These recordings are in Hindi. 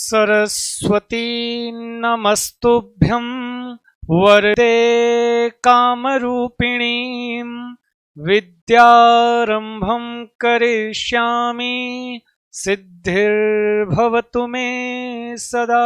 सरस्वती नमस्तुभ्यं वरदे कामरूपिणीं विद्यारंभं करिष्यामि सिद्धिर्भवतु मे सदा।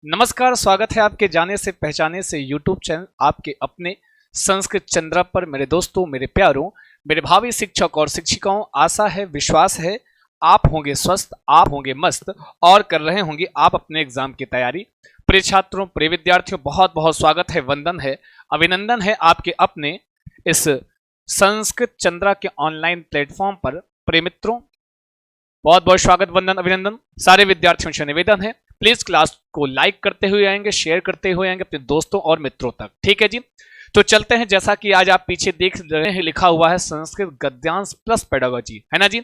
नमस्कार, स्वागत है आपके जाने से पहचाने से यूट्यूब चैनल आपके अपने संस्कृत चंद्रा पर। मेरे दोस्तों, मेरे प्यारों, मेरे भावी शिक्षक और शिक्षिकाओं, आशा है, विश्वास है आप होंगे स्वस्थ, आप होंगे मस्त और कर रहे होंगे आप अपने एग्जाम की तैयारी। प्रिय छात्रों, प्रिय विद्यार्थियों, बहुत बहुत स्वागत है, वंदन है, अभिनंदन है आपके अपने इस संस्कृत चंद्रा के ऑनलाइन प्लेटफॉर्म पर। प्रिय मित्रों, बहुत बहुत स्वागत, वंदन, अभिनंदन। सारे विद्यार्थियों से निवेदन है, प्लीज क्लास को लाइक करते हुए आएंगे, शेयर करते हुए आएंगे अपने दोस्तों और मित्रों तक, ठीक है जी। तो चलते हैं, जैसा कि आज आप पीछे देख रहे हैं लिखा हुआ है संस्कृत गद्यांश प्लस पेडागोजी, है ना जी।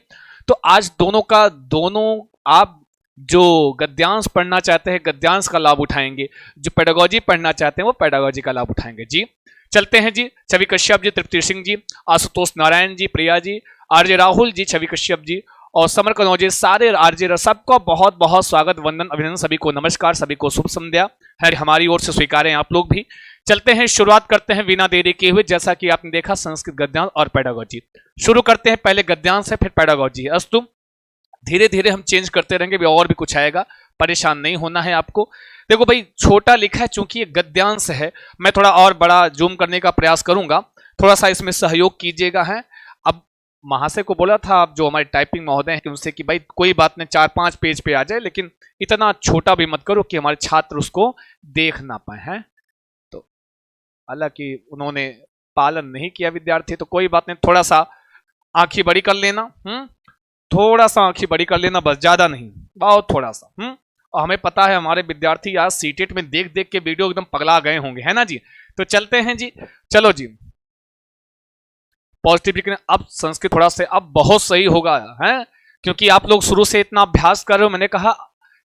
तो आज दोनों आप जो गद्यांश पढ़ना चाहते हैं गद्यांश का लाभ उठाएंगे, जो पेडागोजी पढ़ना चाहते हैं वो पेडागोजी का लाभ उठाएंगे जी। चलते हैं जी। छवि कश्यप जी, तृप्ति सिंह जी, आशुतोष नारायण जी, प्रिया जी, आरजे राहुल जी, छवि कश्यप जी और समर कनौजे, सारे आरजे, सबको बहुत बहुत स्वागत, वंदन, अभिनंदन, सभी को नमस्कार, सभी को शुभ संध्या है, हमारी ओर से स्वीकारें आप लोग भी। चलते हैं, शुरुआत करते हैं बिना देरी किए हुए। जैसा कि आपने देखा संस्कृत गद्यांश और पेडागोजी, शुरू करते हैं। पहले गद्यांश है फिर पेडागोजी है। अस्तु, धीरे धीरे हम चेंज करते रहेंगे, और भी कुछ आएगा, परेशान नहीं होना है आपको। देखो भाई, छोटा लिखा है चूंकि ये गद्यांश है, मैं थोड़ा और बड़ा जूम करने का प्रयास करूंगा, थोड़ा सा इसमें सहयोग कीजिएगा। है अब महाशय को बोला था, अब जो हमारे टाइपिंग महोदय हैं उनसे कि भाई कोई बात नहीं 4-5 पेज पे आ जाए, लेकिन इतना छोटा भी मत करो कि हमारे छात्र उसको देख ना पाए। हैं तो हालांकि उन्होंने पालन नहीं किया विद्यार्थी, तो कोई बात नहीं, थोड़ा सा आंखें बड़ी कर लेना, थोड़ा सा आंखें बड़ी कर लेना, बस, ज्यादा नहीं, बहुत थोड़ा सा। और हमें पता है हमारे विद्यार्थी आज सीटेट में देख देख के वीडियो एकदम पगला गए होंगे, है ना जी। तो चलते हैं जी, चलो जी, पॉजिटिव लिखना। अब संस्कृत थोड़ा से अब बहुत सही होगा, है, क्योंकि आप लोग शुरू से इतना अभ्यास कर रहे हो। मैंने कहा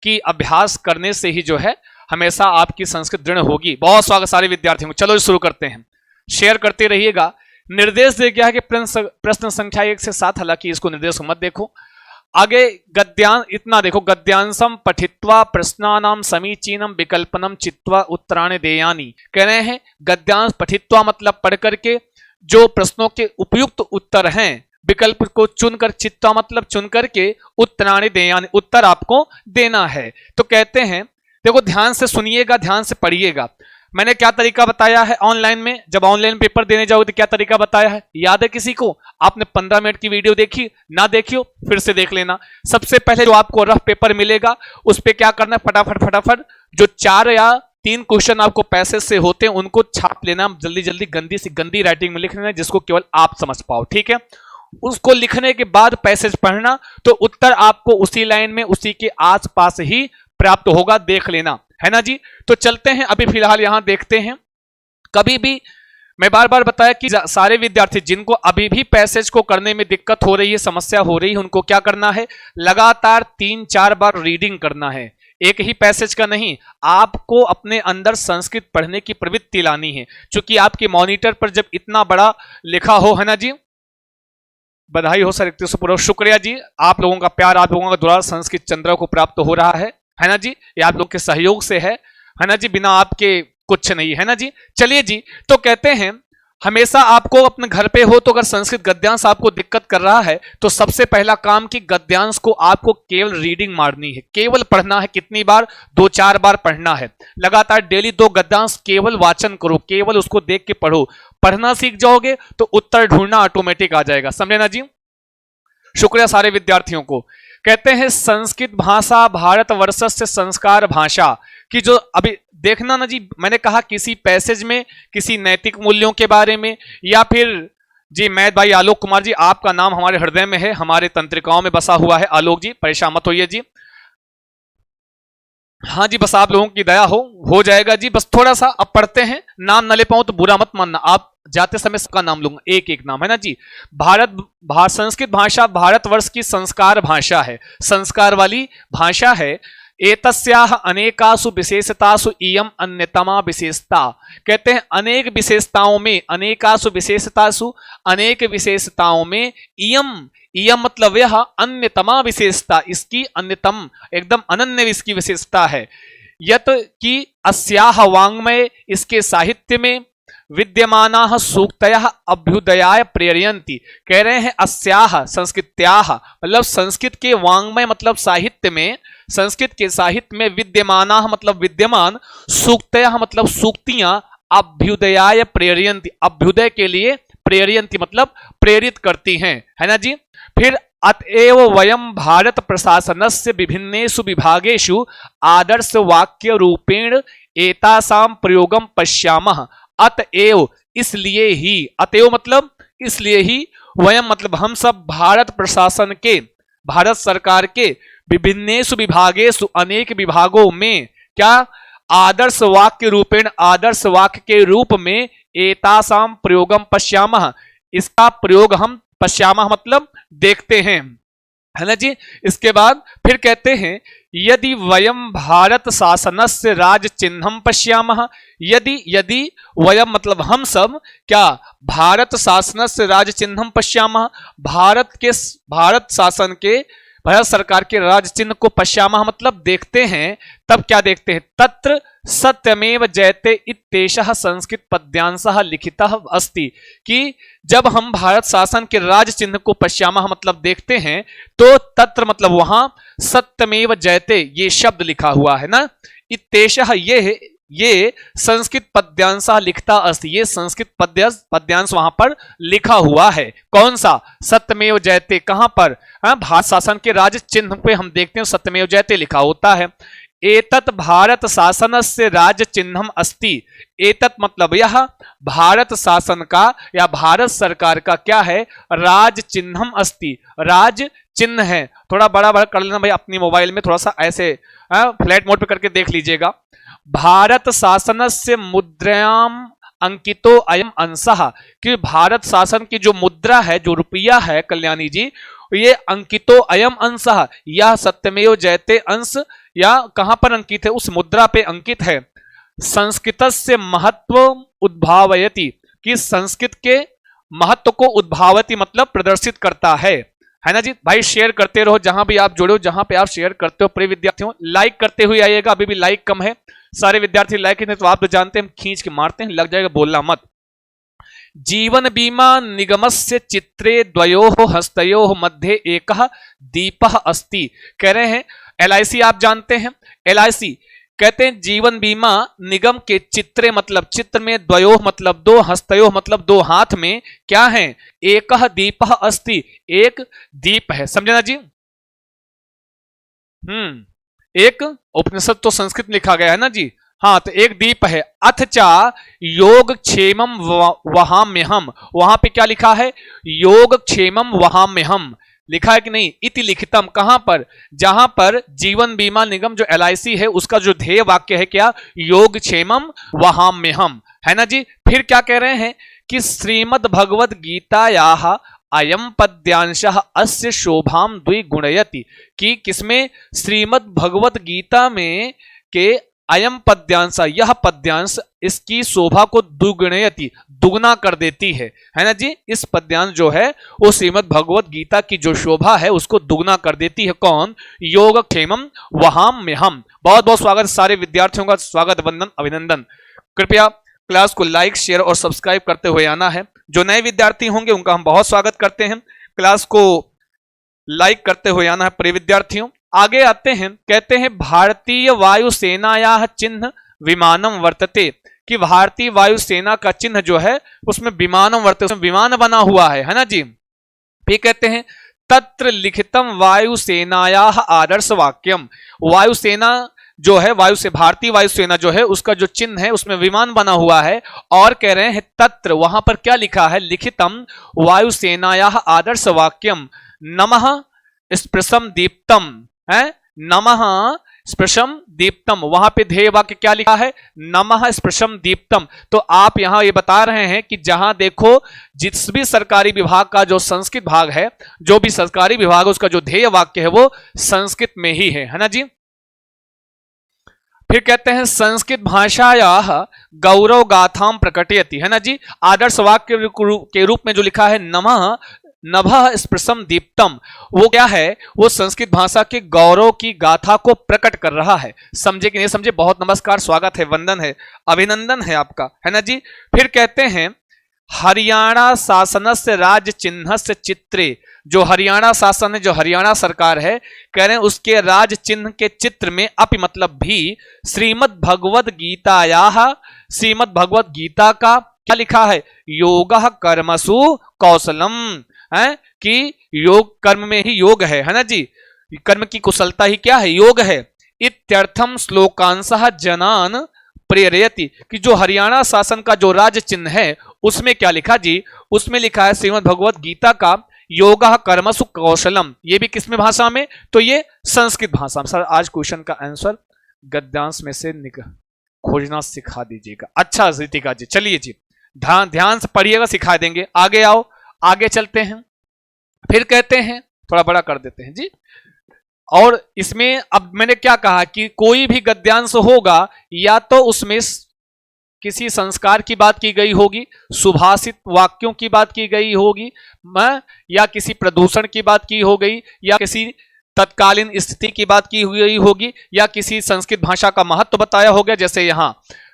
कि अभ्यास करने से ही जो है हमेशा आपकी संस्कृत दृढ़ होगी। बहुत स्वागत सारे विद्यार्थियों को। चलो शुरू करते हैं, शेयर करते रहिएगा। निर्देश दे गया है कि प्रश्न संख्या 1 से 7, हालांकि इसको निर्देश मत देखो। आगे गद्यांश इतना देखो, गद्यांशम पठित्वा प्रश्नानाम समीचीनम विकल्पनम चित्वा उत्तराणि देयानि। कह रहे हैं गद्यांश पठित्वा मतलब पढ़ करके जो प्रश्नों के उपयुक्त उत्तर हैं, विकल्प को चुनकर, चित्वा मतलब चुन करके, उत्तराणि देयानि उत्तर आपको देना है। तो कहते हैं देखो, ध्यान से सुनिएगा, ध्यान से पढ़िएगा। मैंने क्या तरीका बताया है ऑनलाइन में, जब ऑनलाइन पेपर देने जाओगे तो क्या तरीका बताया है, याद है किसी को? आपने 15 मिनट की वीडियो देखी ना, देखियो फिर से देख लेना। सबसे पहले जो आपको रफ पेपर मिलेगा उस पे क्या करना है, फटाफट फटाफट जो 4 या 3 क्वेश्चन आपको पैसेज से होते हैं उनको छाप लेना, जल्दी जल्दी गंदी सी गंदी राइटिंग में लिख लेना, जिसको केवल आप समझ पाओ, ठीक है। उसको लिखने के बाद पैसेज पढ़ना, तो उत्तर आपको उसी लाइन में, उसी के आसपास ही प्राप्त होगा, देख लेना, है ना जी। तो चलते हैं, अभी फिलहाल यहां देखते हैं। कभी भी मैं बार बार बताया कि सारे विद्यार्थी जिनको अभी भी पैसेज को करने में दिक्कत हो रही है, समस्या हो रही है, उनको क्या करना है, लगातार 3-4 बार रीडिंग करना है, एक ही पैसेज का नहीं। आपको अपने अंदर संस्कृत पढ़ने की प्रवृत्ति लानी है, क्योंकि आपके मॉनिटर पर जब इतना बड़ा लिखा हो, है ना जी, बधाई हो सर, पूर्वक शुक्रिया जी, आप लोगों का प्यार, आप लोगों का दुलार संस्कृत चंद्रा को प्राप्त हो रहा है ना जी, ये आप लोग के सहयोग से है ना जी, बिना आपके कुछ नहीं, है ना जी। चलिए जी, तो कहते हैं हमेशा आपको अपने घर पे हो तो अगर संस्कृत गद्यांश आपको दिक्कत कर रहा है तो सबसे पहला काम कि गद्यांश को आपको केवल रीडिंग मारनी है, केवल पढ़ना है। कितनी बार? 2-4 बार पढ़ना है लगातार, डेली 2 गद्यांश केवल वाचन करो, केवल उसको देख के पढ़ो। पढ़ना सीख जाओगे तो उत्तर ढूंढना ऑटोमेटिक आ जाएगा, समझे ना जी। शुक्रिया सारे विद्यार्थियों को। कहते हैं संस्कृत भाषा भारतवर्षस्य संस्कार भाषा की, जो अभी देखना ना जी, मैंने कहा किसी पैसेज में किसी नैतिक मूल्यों के बारे में, या फिर जी मैं भाई आलोक कुमार जी, आपका नाम हमारे हृदय में है, हमारे तंत्रिकाओं में बसा हुआ है आलोक जी, परेशान मत होइए जी। हाँ जी, बस आप लोगों की दया हो जाएगा जी। बस थोड़ा सा अब पढ़ते हैं, नाम न ले पाऊं तो बुरा मत मानना, आप जाते समय सबका नाम लूंगा, एक एक नाम, है ना जी। संस्कृत भाषा भारतवर्ष की संस्कार भाषा है, संस्कार वाली भाषा है। एतस्याः अनेकासु विशेषतासु इयम अन्यतमा विशेषता। कहते हैं अनेक विशेषताओं में, अनेकासु विशेषतासु अनेक विशेषताओं में इयम, इयम मतलब यह अन्यतमा विशेषता, इसकी अन्यतम एकदम अनन्य इसकी विशेषता है। यत कि अस्याह वाङ्मय, इसके साहित्य में विद्यमानाः सूक्तयः अभ्युदयाय प्रेरयन्ति। कह रहे हैं अस्याह संस्कृत्याः मतलब संस्कृत के वाङ्मय मतलब साहित्य में, संस्कृत के साहित्य में विद्यमानाः मतलब विद्यमान, सूक्तयः मतलब सूक्तियां, अभ्युदयाय प्रेरयन्ति अभ्युदय के लिए, प्रेरयन्ति मतलब प्रेरित करती हैं, है ना जी। फिर अतएव वयम भारत प्रशासनस्य विभिन्नेषु विभागेषु आदर्श वाक्य रूपेण एतासां प्रयोगम पश्यामः। अतएव इसलिए ही, अतएव मतलब इसलिए ही, वयम मतलब हम सब भारत प्रशासन के, भारत सरकार के विभिन्नेषु विभागेषु अनेक विभागों में क्या आदर्श वाक्य रूपेण, आदर्श वाक्य के रूप में एतासां प्रयोगम पश्यामः, इसका प्रयोग हम पश्यामः मतलब देखते हैं, है ना जी। इसके बाद फिर कहते हैं यदि वयम भारत शासनस्य राज चिन्हम पश्यामः, यदि, यदि वयम मतलब हम सब क्या भारत शासनस्य राज चिन्हम पश्यामः, भारत शासन के, भारत सरकार के राज चिन्ह को पश्यामः मतलब देखते हैं, तब क्या देखते हैं, तत्र सत्यमेव जयते इत्येषः संस्कृत पद्यांशः लिखितः अस्ति, कि जब हम भारत शासन के राज चिन्ह को पश्यामः मतलब देखते हैं, तो तत्र मतलब वहां सत्यमेव जयते ये शब्द लिखा हुआ है ना, इत्येषः ये संस्कृत पद्यांशः लिखता अस्ति, ये संस्कृत पद्यांश वहां पर लिखा हुआ है। कौन सा, सत्यमेव जयते, कहां पर, भारत शासन के राज चिन्ह पे हम देखते हैं सत्यमेव जयते लिखा होता है। एतत् भारत शासनस्य राज चिन्हम अस्ति, एतत् मतलब यह भारत शासन का या भारत सरकार का क्या है, राज चिन्हम अस्ति, राज चिन्ह है। थोड़ा बड़ा बड़ा कर लेना भाई अपनी मोबाइल में, थोड़ा सा ऐसे फ्लैट मोड पे करके देख लीजिएगा। भारत शासनस्य मुद्रायाम अंकितो अयम अंशः, कि भारत शासन की जो मुद्रा है, जो रुपया है कल्याणी जी, ये अंकितो अयम अंशः, यह सत्यमेव जयते अंश या कहां पर अंकित है, उस मुद्रा पे अंकित है। संस्कृतस्य महत्व उद्भावयति, कि संस्कृत के महत्व को उद्भावती मतलब प्रदर्शित करता है ना जी। भाई शेयर करते रहो, जहां भी आप जुड़ो, जहां पे आप शेयर करते हो प्रिय विद्यार्थियों, लाइक करते हुए आइएगा, अभी भी लाइक कम है, सारे विद्यार्थी लाइक नहीं तो आप तो जानते हैं हम खींच के मारते हैं, लग जाएगा बोलना मत। जीवन बीमा निगमस्य चित्रे द्वयोः हस्तयोः मध्ये एकः दीपः अस्ति। कह रहे हैं LIC आप जानते हैं, LIC कहते हैं जीवन बीमा निगम के चित्रे मतलब चित्र में, द्वयोः मतलब दो, हस्तयोः मतलब दो हाथ में क्या है, एकः दीपः अस्ति, एक दीप है, समझे ना जी। एक उपनिषद तो संस्कृत लिखा गया है ना जी, हाँ तो एक दीप है। अथचा योग क्षेमम वहाम्यहम, वहां पे क्या लिखा है, योग क्षेमम वहाम्यहम लिखा है कि नहीं, इति लिखितम, कहां पर, जहां पर जीवन बीमा निगम जो LIC है उसका जो ध्येय वाक्य है क्या, योग क्षेमम वहाम्यहम, है ना जी। फिर क्या कह रहे हैं कि श्रीमद् भगवद गीतायाः अयम पद्यांशः अस्य शोभाम द्विगुणयति, कि किसमें, श्रीमद् भगवद गीता में के अयम पद्यांश, यह पद्यांश इसकी शोभा को दुगुणयति दुगना कर देती है ना जी। इस पद्यांश जो है वो श्रीमद् भगवद गीता की जो शोभा है उसको दुगना कर देती है। कौन, योग क्षेमम वहाम्यहम। बहुत बहुत स्वागत सारे विद्यार्थियों का, स्वागत वंदन अभिनंदन। कृपया क्लास को लाइक शेयर और सब्सक्राइब करते हुए आना है। जो नए विद्यार्थी होंगे उनका हम बहुत स्वागत करते हैं, क्लास को लाइक करते हुए आना है प्रिय विद्यार्थियों। आगे आते हैं, कहते हैं भारतीय वायुसेनायाः चिन्ह विमानम वर्तते, कि भारतीय वायुसेना का चिन्ह जो है उसमें विमानम वर्तते, उसमें विमान बना हुआ है ना जी। फिर कहते हैं तत्र लिखितम वायुसेनायाः आदर्श वाक्यम, वायुसेना जो है, भारतीय वायुसेना जो है उसका जो चिन्ह है उसमें विमान बना हुआ है। और कह रहे हैं तत्र, वहां पर क्या लिखा है, लिखितम वायुसेनायाः आदर्श वाक्यम नमः स्पृशम दीप्तम, है नमः स्पृशम दीप्तम, वहां पे ध्येय वाक्य क्या लिखा है, नमः स्पृशम दीप्तम। तो आप यहां ये बता रहे हैं कि जहां देखो जिस भी सरकारी विभाग का जो संस्कृत भाग है, जो भी सरकारी विभाग है उसका जो ध्येय वाक्य है वो संस्कृत में ही है ना जी। फिर कहते हैं संस्कृत भाषायाः गौरव गाथाम प्रकटयति, है ना जी। आदर्श वाक्य के रूप में जो लिखा है नमः नभः स्पृशम दीप्तम, वो क्या है, वो संस्कृत भाषा के गौरव की गाथा को प्रकट कर रहा है। समझे कि नहीं समझे? बहुत नमस्कार, स्वागत है, वंदन है, अभिनंदन है आपका, है ना जी। फिर कहते हैं हरियाणा शासनस्य राज्य चिन्हस्य चित्रे, जो हरियाणा शासन है, जो हरियाणा सरकार है, कह रहे हैं उसके राज चिन्ह के चित्र में अपि मतलब भी श्रीमद् भगवद गीतायाः, श्रीमद् भगवद गीता का क्या लिखा है, योगः कर्मसु कौशलम, है कि योग कर्म में ही योग है ना जी, कर्म की कुशलता ही क्या है, योग है। इत्यर्थम श्लोकांशः जनान प्रेरयति, कि जो हरियाणा शासन का जो राज चिन्ह है उसमें क्या लिखा जी, उसमें लिखा है श्रीमद् भगवद गीता का योगः कर्मसु कौशलम। ये भी किसमें भाषा में, तो ये संस्कृत भाषा में। सर आज क्वेश्चन का आंसर गद्यांश में से खोजना सिखा दीजिएगा। अच्छा रितिका जी, चलिए जी, ध्यान से पढ़िएगा, सिखा देंगे। आगे आओ, आगे चलते हैं। फिर कहते हैं, थोड़ा बड़ा कर देते हैं जी। और इसमें अब मैंने क्या कहा कि कोई भी गद्यांश होगा या तो उसमें किसी संस्कार की बात की गई होगी, सुभाषित वाक्यों की बात की गई होगी, या किसी प्रदूषण की बात की हो गई, या किसी तत्कालीन स्थिति की बात की हुई होगी, या किसी संस्कृत भाषा का महत्व बताया हो गया। जैसे यहां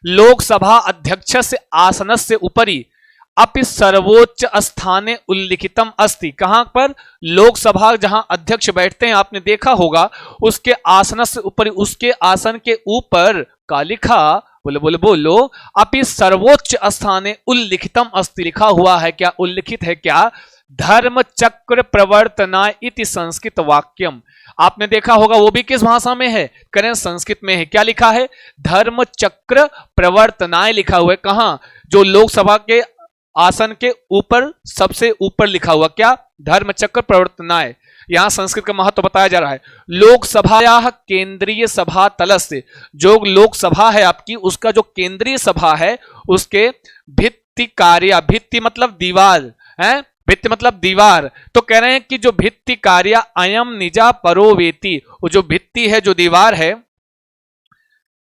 लोकसभा अध्यक्ष से आसन से ऊपरी अपि सर्वोच्च स्थाने उल्लिखितम अस्ति, कहां पर, लोकसभा जहां अध्यक्ष बैठते हैं आपने देखा होगा, उसके आसन से ऊपर, उसके आसन के ऊपर का लिखा, बोलो बोलो बोलो, अपि सर्वोच्च स्थाने उल्लिखितम अस्ति, लिखा हुआ है क्या, उल्लिखित है क्या, धर्म चक्र प्रवर्तनाय इति संस्कृत वाक्यम। आपने देखा होगा वो भी किस भाषा में है, करें संस्कृत में है। क्या लिखा है, धर्म चक्र प्रवर्तनाय लिखा हुआ है। कहां, जो लोकसभा के आसन के ऊपर सबसे ऊपर लिखा हुआ क्या, धर्म चक्र प्रवर्तनाय। यहां संस्कृत का महत्व बताया जा रहा है। लोकसभाया केंद्रीय सभा तलस्य, जो लोकसभा है आपकी, उसका जो केंद्रीय सभा है उसके भित्ति कार्य, भित्ति मतलब दीवार है, भित्ति मतलब दीवार। तो कह रहे हैं कि जो भित्ति कार्य अयम निजा परोवेति, वो जो भित्ति है, जो दीवार है,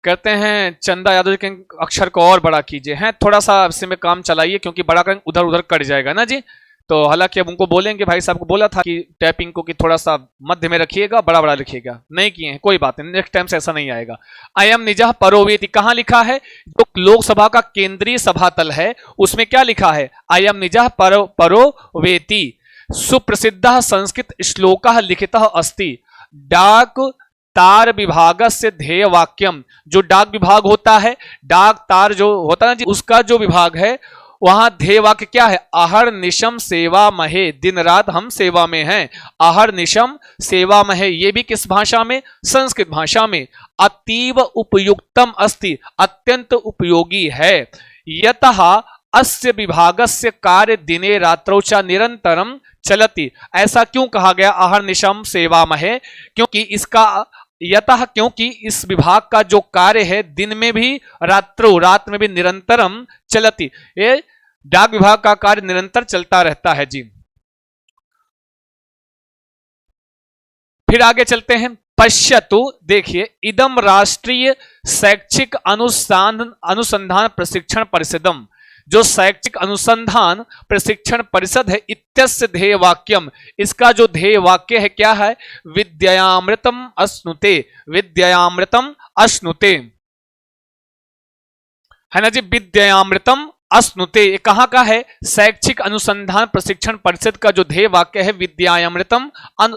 कहते हैं चंदा यादव जी के अक्षर को और बड़ा कीजिए, हैं थोड़ा सा इससे में काम चलाइए, क्योंकि बड़ा करें उधर उधर कट जाएगा ना जी। तो हालांकि अब उनको बोलेंगे, भाई साहब को बोला था कि टैपिंग को कि थोड़ा सा मध्य में रखिएगा, बड़ा बड़ा लिखिएगा, नहीं किए हैं, कोई बात नहीं, नेक्स्ट टाइम से ऐसा नहीं आएगा। अयम निजः परोवेति, कहां लिखा है, जो लोकसभा का केंद्रीय सभातल है उसमें क्या लिखा है, अयम निजः परोवेति। सुप्रसिद्ध संस्कृत श्लोक लिखित अस्ति, डाक तार विभाग से ध्येय वाक्यम, जो डाक विभाग होता है, डाक तार जो होता है ना जी, उसका जो विभाग है वहां ध्येय वाक्य क्या है, अहर निशम सेवा महे, दिन रात हम सेवा में हैं, अहर निशम सेवा महे। ये भी किस भाषा में, संस्कृत भाषा में। अतीव उपयुक्तम अस्ति, अत्यंत उपयोगी है। यतः अस्य विभागस्य कार्य दिने रात्रौ च निरंतरम चलति। ऐसा क्यों कहा गया अहर निशम सेवा महे, क्योंकि इसका यतः, क्योंकि इस विभाग का जो कार्य है दिन में भी रात्रों, रात में भी निरंतरम चलती, ये डाक विभाग का कार्य निरंतर चलता रहता है जी। फिर आगे चलते हैं, पश्यतु, देखिए, इदम राष्ट्रीय शैक्षिक अनुसंधान प्रशिक्षण परिषदम, जो शैक्षिक अनुसंधान प्रशिक्षण परिषद है, इत्यस्य ध्येय वाक्यम, इसका जो ध्येय वाक्य है क्या है, विद्यामृतम अश्नुते, विद्यामृतम अश्नुते, है ना जी, विद्यामृतम अश्नुते। ये कहां का है, शैक्षिक अनुसंधान प्रशिक्षण परिषद का जो ध्येय वाक्य है विद्यामृतम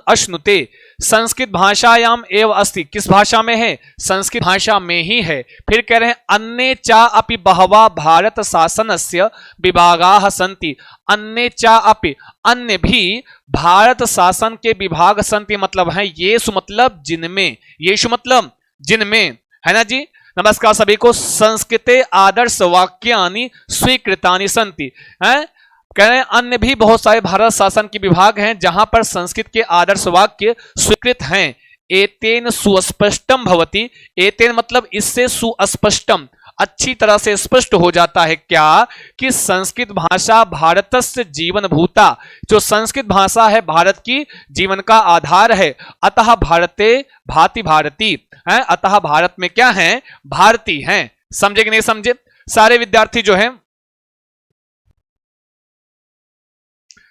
अश्नुते, संस्कृत भाषायाम एव अस्ति, किस भाषा में है, संस्कृत भाषा में ही है। फिर कह रहे हैं अन्ये चा अपि बहवा भारत शासनस्य विभागाः सन्ति, अन्ये चा अपि, अन्य भी भारत शासन के विभाग सन्ति, मतलब है येषु मतलब जिनमें, येषु मतलब जिनमें, है ना जी। नमस्कार सभी को। संस्कृते आदर्श वाक्यानि स्वीकृतानि सन्ति, हैं, कह रहे हैं अन्य भी बहुत सारे भारत शासन के विभाग हैं जहां पर संस्कृत के आदर्श वाक्य स्वीकृत हैं। एतेन सुस्पष्टम भवति, एतेन मतलब इससे, सुस्पष्टम अच्छी तरह से स्पष्ट हो जाता है क्या कि संस्कृत भाषा भारतस्य जीवन भूता, जो संस्कृत भाषा है भारत की जीवन का आधार है। अतः भारते भाति भारती है, अतः भारत में क्या है, भारती हैं। समझे कि नहीं समझे? सारे विद्यार्थी जो हैं,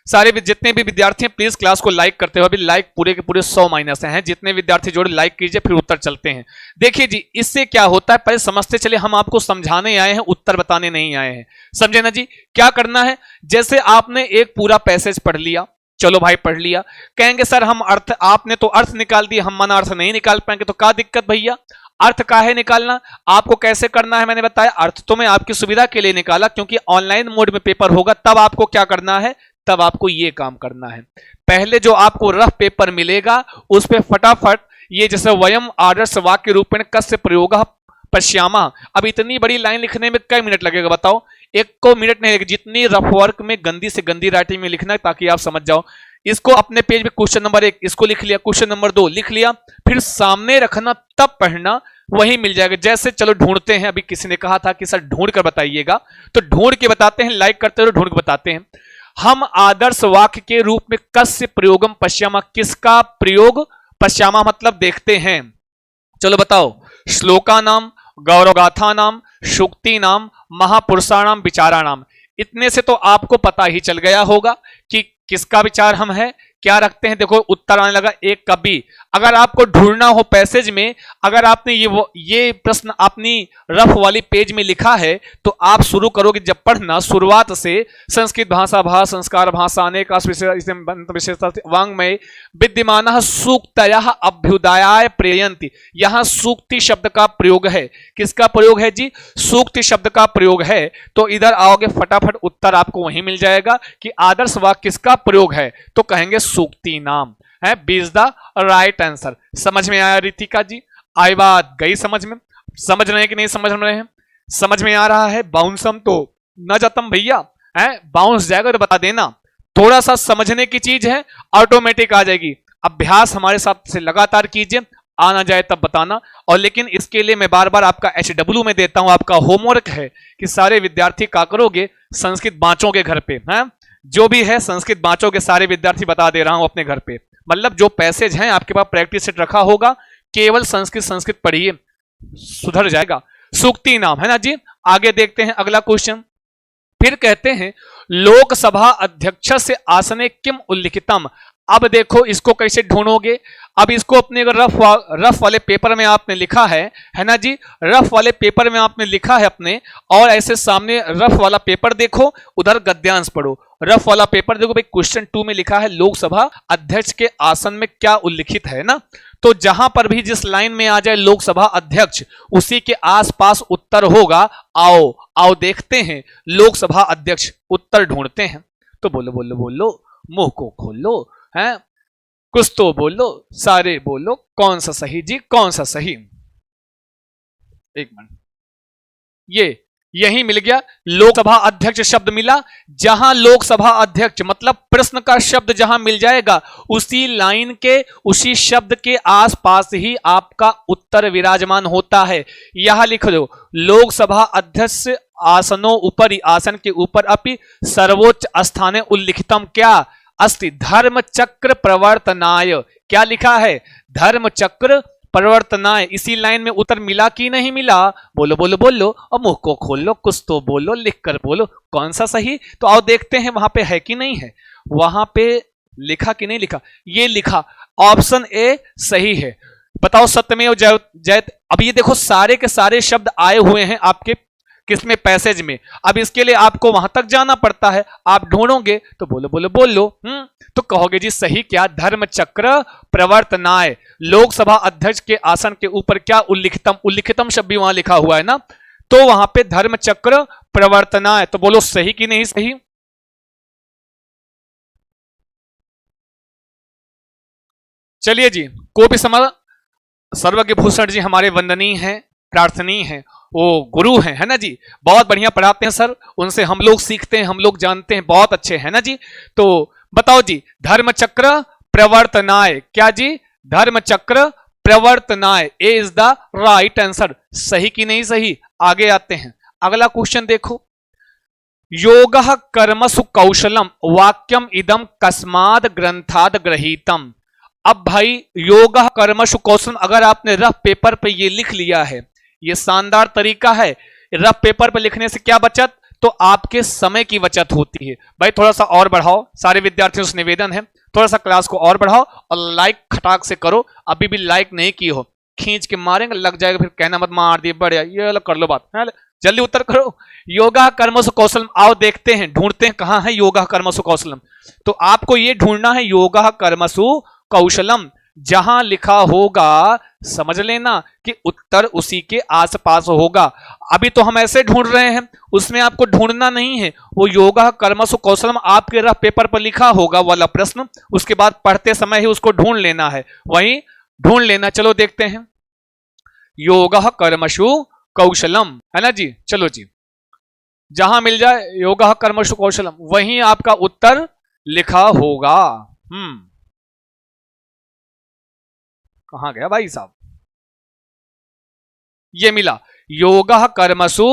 सारे जितने भी विद्यार्थी हैं प्लीज क्लास को लाइक करते हो। अभी लाइक पूरे के पूरे 100 माइनस हैं। जितने विद्यार्थी जोड़े लाइक कीजिए, फिर उत्तर चलते हैं। देखिए जी, इससे क्या होता है पहले समझते चले। हम आपको समझाने आए हैं, उत्तर बताने नहीं आए हैं। समझे ना जी? क्या करना है, जैसे आपने एक पूरा पैसेज पढ़ लिया, चलो भाई पढ़ लिया, कहेंगे सर हम अर्थ, आपने तो अर्थ निकाल दिया, हम मन अर्थ नहीं निकाल पाएंगे। तो क्या दिक्कत भैया, अर्थ का है निकालना, आपको कैसे करना है मैंने बताया। अर्थ तो मैं आपकी सुविधा के लिए निकाला, क्योंकि ऑनलाइन मोड में पेपर होगा, तब आपको क्या करना है, तब आपको ये काम करना है। पहले जो आपको रफ पेपर मिलेगा उस पे फटाफट ये जैसे वयम आदर्श वाक्य रूपेण कस्य प्रयोगः पश्यामः। अब इतनी बड़ी लाइन लिखने में कई मिनट लगेगा बताओ? एक को मिनट नहीं लगेगा। जितनी रफ वर्क में गंदी से गंदी राइटिंग में लिखना है, ताकि आप समझ जाओ। इसको अपने पेज में क्वेश्चन नंबर 1 इसको लिख लिया, क्वेश्चन नंबर 2 लिख लिया, फिर सामने रखना, तब पढ़ना, वही मिल जाएगा। जैसे चलो ढूंढते हैं, अभी किसी ने कहा था कि सर ढूंढ कर बताइएगा, तो ढूंढ के बताते हैं, लाइक करते हो ढूंढ के बताते हैं। हम आदर्श वाक्य के रूप में कस्य प्रयोगम पश्यामा, किसका प्रयोग पश्यामा मतलब देखते हैं। चलो बताओ, श्लोका नाम, गौरवगाथा नाम, शुक्ति नाम, महापुरुषाणाम, विचाराणाम। इतने से तो आपको पता ही चल गया होगा कि किसका विचार हम है, क्या रखते हैं। देखो उत्तर आने लगा, एक कवि। अगर आपको ढूंढना हो पैसेज में, अगर आपने ये प्रश्न अपनी रफ वाली पेज में लिखा है, तो आप शुरू करोगे जब पढ़ना शुरुआत से, संस्कृत भाषा भा संस्कार भाषा अनेक विशेषता वांग्मय विद्यमानः सूक्तयः अभ्युदयाय प्रेरयन्ति। यहां सूक्ति शब्द का प्रयोग है। किसका प्रयोग है जी? सूक्ति शब्द का प्रयोग है। तो इधर आओगे फटाफट उत्तर आपको वहीं मिल जाएगा कि आदर्श वाक्य किसका प्रयोग है, तो कहेंगे सूक्ति नाम है। B is the right answer. समझ में आया रितिका जी? आई बात गई समझ में? समझ रहे हैं कि नहीं समझ रहे हैं? समझ में आ रहा है? बाउंसम तो न जातम भैया है, बाउंस जाएगा तो बता देना। थोड़ा सा समझने की चीज है, ऑटोमेटिक आ जाएगी। अभ्यास हमारे साथ से लगातार कीजिए, आ ना जाए तब बताना। और लेकिन इसके लिए मैं बार बार आपका HW में देता हूं, आपका होमवर्क है कि सारे विद्यार्थी क्या करोगे, संस्कृत बाँचोगे घर पे है। जो भी है संस्कृत बाँचोगे, सारे विद्यार्थी बता दे रहा हूं अपने घर पे। मतलब जो पैसेज हैं आपके पास प्रैक्टिस सेट रखा होगा, केवल संस्कृत पढ़िए, सुधर जाएगा। सूक्ति नाम है ना जी। आगे देखते हैं अगला क्वेश्चन। फिर कहते हैं लोकसभा अध्यक्ष से आसने किम उल्लिखितम। अब देखो इसको कैसे ढूंढोगे। अब इसको अपने रफ वाले पेपर में आपने लिखा है ना जी। रफ वाले पेपर में आपने लिखा है अपने, और ऐसे सामने रफ वाला पेपर देखो, उधर गद्यांश पढ़ो। रफ वाला पेपर देखो भाई, क्वेश्चन 2 में लिखा है लोकसभा अध्यक्ष के आसन में क्या उल्लिखित है ना। तो जहां पर भी जिस लाइन में आ जाए लोकसभा अध्यक्ष, उसी के आसपास उत्तर होगा। आओ आओ देखते हैं लोकसभा अध्यक्ष, उत्तर ढूंढते हैं। तो बोलो बोलो बोलो, मुंह को खोलो, हैं कुछ तो बोलो, सारे बोलो, कौन सा सही जी, कौन सा सही। एक मिनट, यही मिल गया, लोकसभा अध्यक्ष शब्द मिला। जहां लोकसभा अध्यक्ष मतलब प्रश्न का शब्द जहां मिल जाएगा, उसी लाइन के, उसी शब्द के आसपास ही आपका उत्तर विराजमान होता है। यहां लिख दो, लोकसभा अध्यक्ष आसनो ऊपरी, आसन के ऊपर अपि सर्वोच्च स्थाने उल्लिखितम क्या अस्ति धर्म चक्र प्रवर्तनाय। क्या लिखा है? धर्म चक्र प्रवर्तनाय। इसी लाइन में उत्तर मिला कि नहीं मिला? बोलो बोलो बोलो, और मुंह को खोल लो, कुछ तो बोलो, लिख कर बोलो कौन सा सही। तो आओ देखते हैं वहां पे है कि नहीं है, वहां पे लिखा कि नहीं लिखा। ये लिखा, ऑप्शन ए सही है। बताओ सत्यमेव जयते। अब ये देखो सारे के सारे शब्द आए हुए हैं आपके किसमें, पैसेज में। अब इसके लिए आपको वहां तक जाना पड़ता है, आप ढूंढोगे तो बोलो बोलो बोलो। तो कहोगे जी सही क्या, धर्म चक्र प्रवर्तनाय। लोकसभा अध्यक्ष के आसन के ऊपर क्या उल्लिखितम, उल्लिखितम शब्द भी वहां लिखा हुआ है ना, तो वहां पे धर्म चक्र प्रवर्तनाय। तो बोलो सही कि नहीं सही। चलिए जी, को भी समझ। सर्वज्ञ भूषण जी हमारे वंदनीय हैं, प्रार्थनीय हैं, वो गुरु हैं, है ना जी। बहुत बढ़िया पढ़ाते हैं सर, उनसे हम लोग सीखते हैं, हम लोग जानते हैं, बहुत अच्छे है ना जी। तो बताओ जी, धर्म चक्र प्रवर्तनाय, क्या जी, धर्म चक्र प्रवर्तनाय, ए इज द राइट आंसर। सही कि नहीं सही? आगे आते हैं, अगला क्वेश्चन देखो। योगः कर्मसु कौशलम वाक्यम इदम कस्माद ग्रंथाद ग्रहीतम। अब भाई योगः कर्मसु कौशलम, अगर आपने रफ पेपर पे ये लिख लिया है, ये शानदार तरीका है। रफ पेपर पे लिखने से क्या बचत? तो आपके समय की बचत होती है। भाई थोड़ा सा और बढ़ाओ, सारे विद्यार्थियों से निवेदन है, थोड़ा सा क्लास को और बढ़ाओ और लाइक खटाक से करो। अभी भी लाइक नहीं की हो, खींच के मारेंगे, लग जाएगा, फिर कहना मत मार दिए बढ़िया, ये अलग कर लो बात है। जल्दी उत्तर करो। योगा कर्मसु कौशलम, आओ देखते हैं, ढूंढते हैं कहां है योगा कर्मसु कौशलम। तो आपको ये ढूंढना है योगा कर्मसु कौशलम, जहां लिखा होगा समझ लेना कि उत्तर उसी के आसपास होगा। अभी तो हम ऐसे ढूंढ रहे हैं, उसमें आपको ढूंढना नहीं है, वो योगा कर्मसु कौशलम आपके रफ पेपर पर लिखा होगा वाला प्रश्न, उसके बाद पढ़ते समय ही उसको ढूंढ लेना है, वहीं ढूंढ लेना। चलो देखते हैं, योगा कर्मसु कौशलम है ना जी। चलो जी, जहां मिल जाए योगा कर्मसु कौशलम वहीं आपका उत्तर लिखा होगा। कहां गया भाई साहब? ये मिला, योगः कर्मसु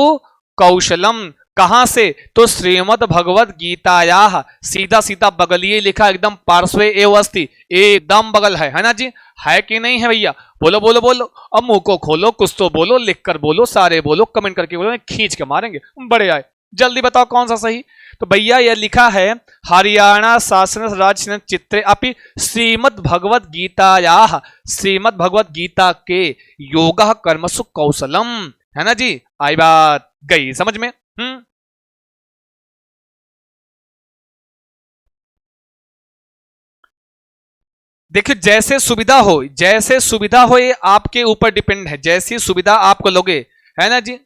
कौशलम। कहां से? तो श्रीमद् भगवद गीताया, सीधा सीधा बगलिए लिखा, एकदम पार्श्वे एव अस्ति, एकदम बगल है ना जी। है कि नहीं है भैया? बोलो बोलो बोलो, अब मुंह को खोलो, कुछ तो बोलो, लिख कर बोलो, सारे बोलो, कमेंट करके बोलो, खींच के मारेंगे बड़े आए। जल्दी बताओ कौन सा सही? तो भैया यह लिखा है हरियाणा शासन राज्य चित्रे अपि श्रीमद् भगवद गीताया, श्रीमद् भगवद गीता के योगा कर्मसु कौशलम है ना जी। आई बात गई समझ में? देखिए जैसे सुविधा हो, जैसे सुविधा हो, ये आपके ऊपर डिपेंड है, जैसी सुविधा आपको लोगे है ना जी,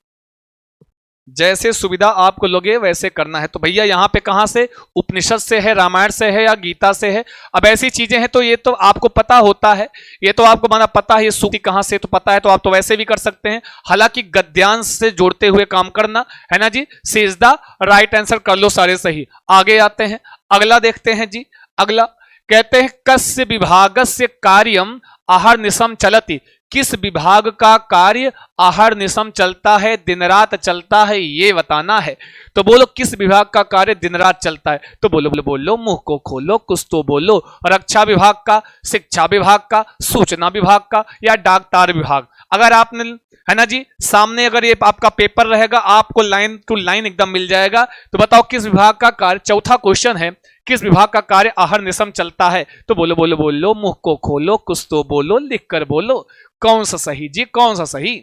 जैसे सुविधा आपको लोगे वैसे करना है। तो भैया यहाँ पे कहां से? उपनिषद से है, रामायण से है या गीता से है? अब ऐसी चीजें हैं तो ये तो आपको पता होता है, ये तो आपको माना पता है, ये सूक्ति कहां से तो पता है, तो आप तो वैसे भी कर सकते हैं। हालांकि गद्यांश से जोड़ते हुए काम करना है ना जी। सी इज द राइट आंसर, कर लो सारे सही। आगे आते हैं, अगला देखते हैं जी। अगला कहते हैं कस्य विभागस्य कार्यम आहर निशम चलति। किस विभाग का कार्य आहर निशम चलता है, दिन रात चलता है, ये बताना है। तो बोलो किस विभाग का कार्य दिन रात चलता है? तो बोलो बोलो बोलो, मुंह को खोलो, कुछ तो बोलो। रक्षा विभाग का, शिक्षा विभाग का, सूचना विभाग का, या डाकतार विभाग? अगर आपने है ना जी, सामने अगर ये आपका पेपर रहेगा, आपको लाइन टू लाइन एकदम मिल जाएगा। तो बताओ किस विभाग का कार्य, चौथा क्वेश्चन है, किस विभाग का कार्य आहर निशम चलता है? तो बोलो बोलो बोलो, मुंह को खोलो, कुछ तो बोलो, लिख कर बोलो। कौन सा सही जी, कौन सा सही?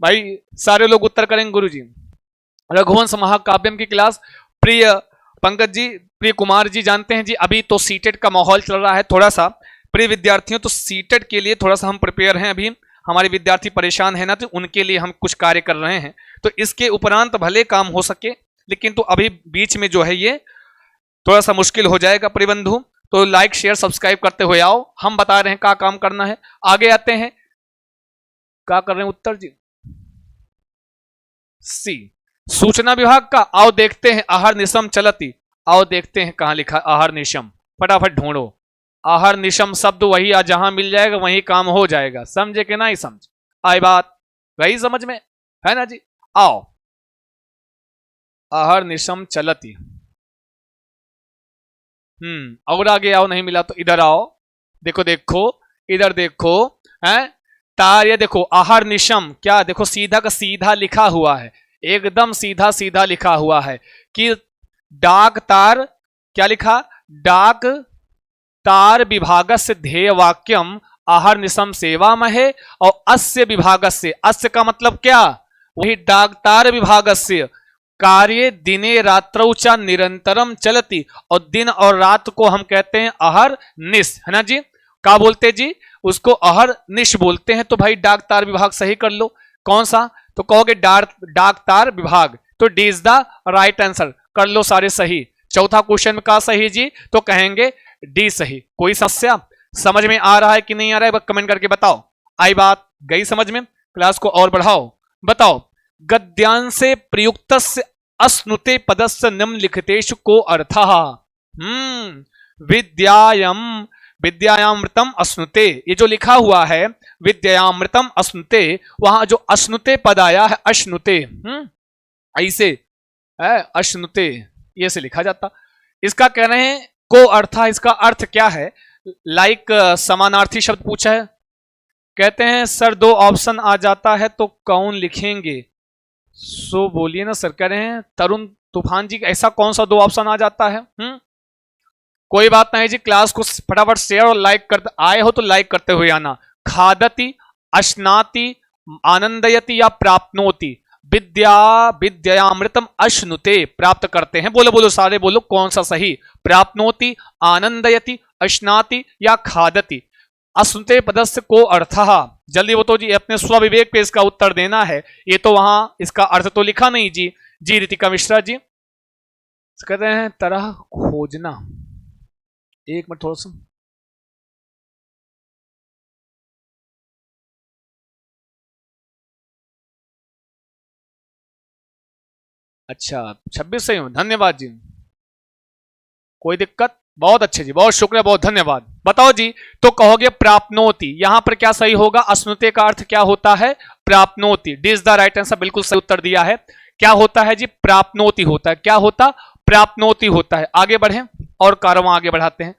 भाई सारे लोग उत्तर करेंगे गुरुजी। रघुवंश महाकाव्यम की क्लास, प्रिय पंकज जी, प्रिय कुमार जी जानते हैं जी, अभी तो सीटेट का माहौल चल रहा है थोड़ा सा। प्रिय विद्यार्थियों, तो सीटेट के लिए थोड़ा सा हम प्रिपेयर हैं, अभी हमारे विद्यार्थी परेशान है ना, तो उनके लिए हम कुछ कार्य कर रहे हैं। तो इसके उपरांत भले काम हो सके, लेकिन तो अभी बीच में जो है ये थोड़ा सा मुश्किल हो जाएगा प्रियबंधु। तो लाइक शेयर सब्सक्राइब करते हुए आओ, हम बता रहे हैं क्या काम करना है। आगे आते हैं, क्या कर रहे हैं उत्तर जी? सी, सूचना विभाग का। आओ देखते हैं, आहर निशम चलती। आओ देखते हैं कहां लिखा आहर निशम, फटाफट ढूंढो। आहर निशम शब्द वही जहां मिल जाएगा वहीं काम हो जाएगा। समझे कि नहीं समझ आई बात? वही समझ में है ना जी। आओ, आहर निशम चलती। और आगे आओ, नहीं मिला तो इधर आओ, देखो देखो इधर देखो, हैं तार, ये देखो आहर निशम, क्या देखो सीधा का सीधा लिखा हुआ है, एकदम सीधा सीधा लिखा हुआ है कि डाक तार, क्या लिखा? डाक तार विभागस्य ध्येय वाक्यम आहर निशम सेवा महे, और अस्य विभागस्य, अस्य का मतलब क्या? वही डाक तार विभागस्य कार्य दिने रात्रौ च निरंतरम चलती, और दिन और रात को हम कहते हैं अहर निश, है ना जी। क्या बोलते जी? उसको अहर निश बोलते हैं। तो भाई डाक तार विभाग सही कर लो। कौन सा? तो कहोगे डाक तार विभाग, तो D is the right answer, कर लो सारे सही। चौथा क्वेश्चन में का सही जी? तो कहेंगे डी सही। कोई समस्या समझ में आ रहा है कि नहीं आ रहा है? कमेंट करके बताओ। आई बात गई समझ में? क्लास को और बढ़ाओ। बताओ, गद्यांशे प्रयुक्तस्य अस्नुते पदस्य निम्नलिखितेषु को अर्थः? विद्यायाम विद्यायामृतम अस्नुते, ये जो लिखा हुआ है विद्यामृतम अश्नुते, वहां जो अश्नुते पद आया है, अश्नुते ऐसे है, अश्नुते ये से लिखा जाता। इसका कह रहे हैं को अर्थ, इसका अर्थ क्या है? लाइक समानार्थी शब्द पूछा है, कहते हैं सर दो ऑप्शन आ जाता है तो कौन लिखेंगे? सो बोलिए ना सर। कह रहे हैं तरुण तूफान जी, ऐसा कौन सा दो ऑप्शन आ जाता है? कोई बात नहीं जी, क्लास को फटाफट शेयर और लाइक करते, आए हो तो लाइक करते हुए आना। खादति, अश्नाति, आनंदयति या प्राप्नोति, विद्या विद्यामृतम अश्नुते, प्राप्त करते हैं। बोलो बोलो सारे बोलो, कौन सा सही? प्राप्नोति, आनंदयति, अश्नाति या खादति। अश्नुते पदस्य को अर्थः, जल्दी बताओ जी, अपने स्वविवेक पे इसका उत्तर देना है। ये तो वहां इसका अर्थ तो लिखा नहीं जी। जी रितिका मिश्रा जी कहते हैं तरह खोजना। एक मिनट थोड़ा सा, अच्छा 26 सही हूं, धन्यवाद जी। कोई दिक्कत? बहुत अच्छे जी, बहुत शुक्रिया, बहुत धन्यवाद। बताओ जी, तो कहोगे प्राप्नोति, यहां पर क्या सही होगा? अश्नुते का अर्थ क्या होता है? प्राप्नोति। D is the right answer, बिल्कुल सही उत्तर दिया है। क्या होता है जी? प्राप्नोति होता है। क्या होता? प्राप्नोति होता है। आगे बढ़े और कारवां आगे बढ़ाते हैं।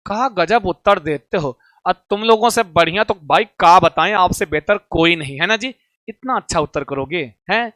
कहा गजब उत्तर देते हो, अब तुम लोगों से बढ़िया तो भाई का बताएं, आपसे बेहतर कोई नहीं है ना जी। इतना अच्छा उत्तर करोगे हैं,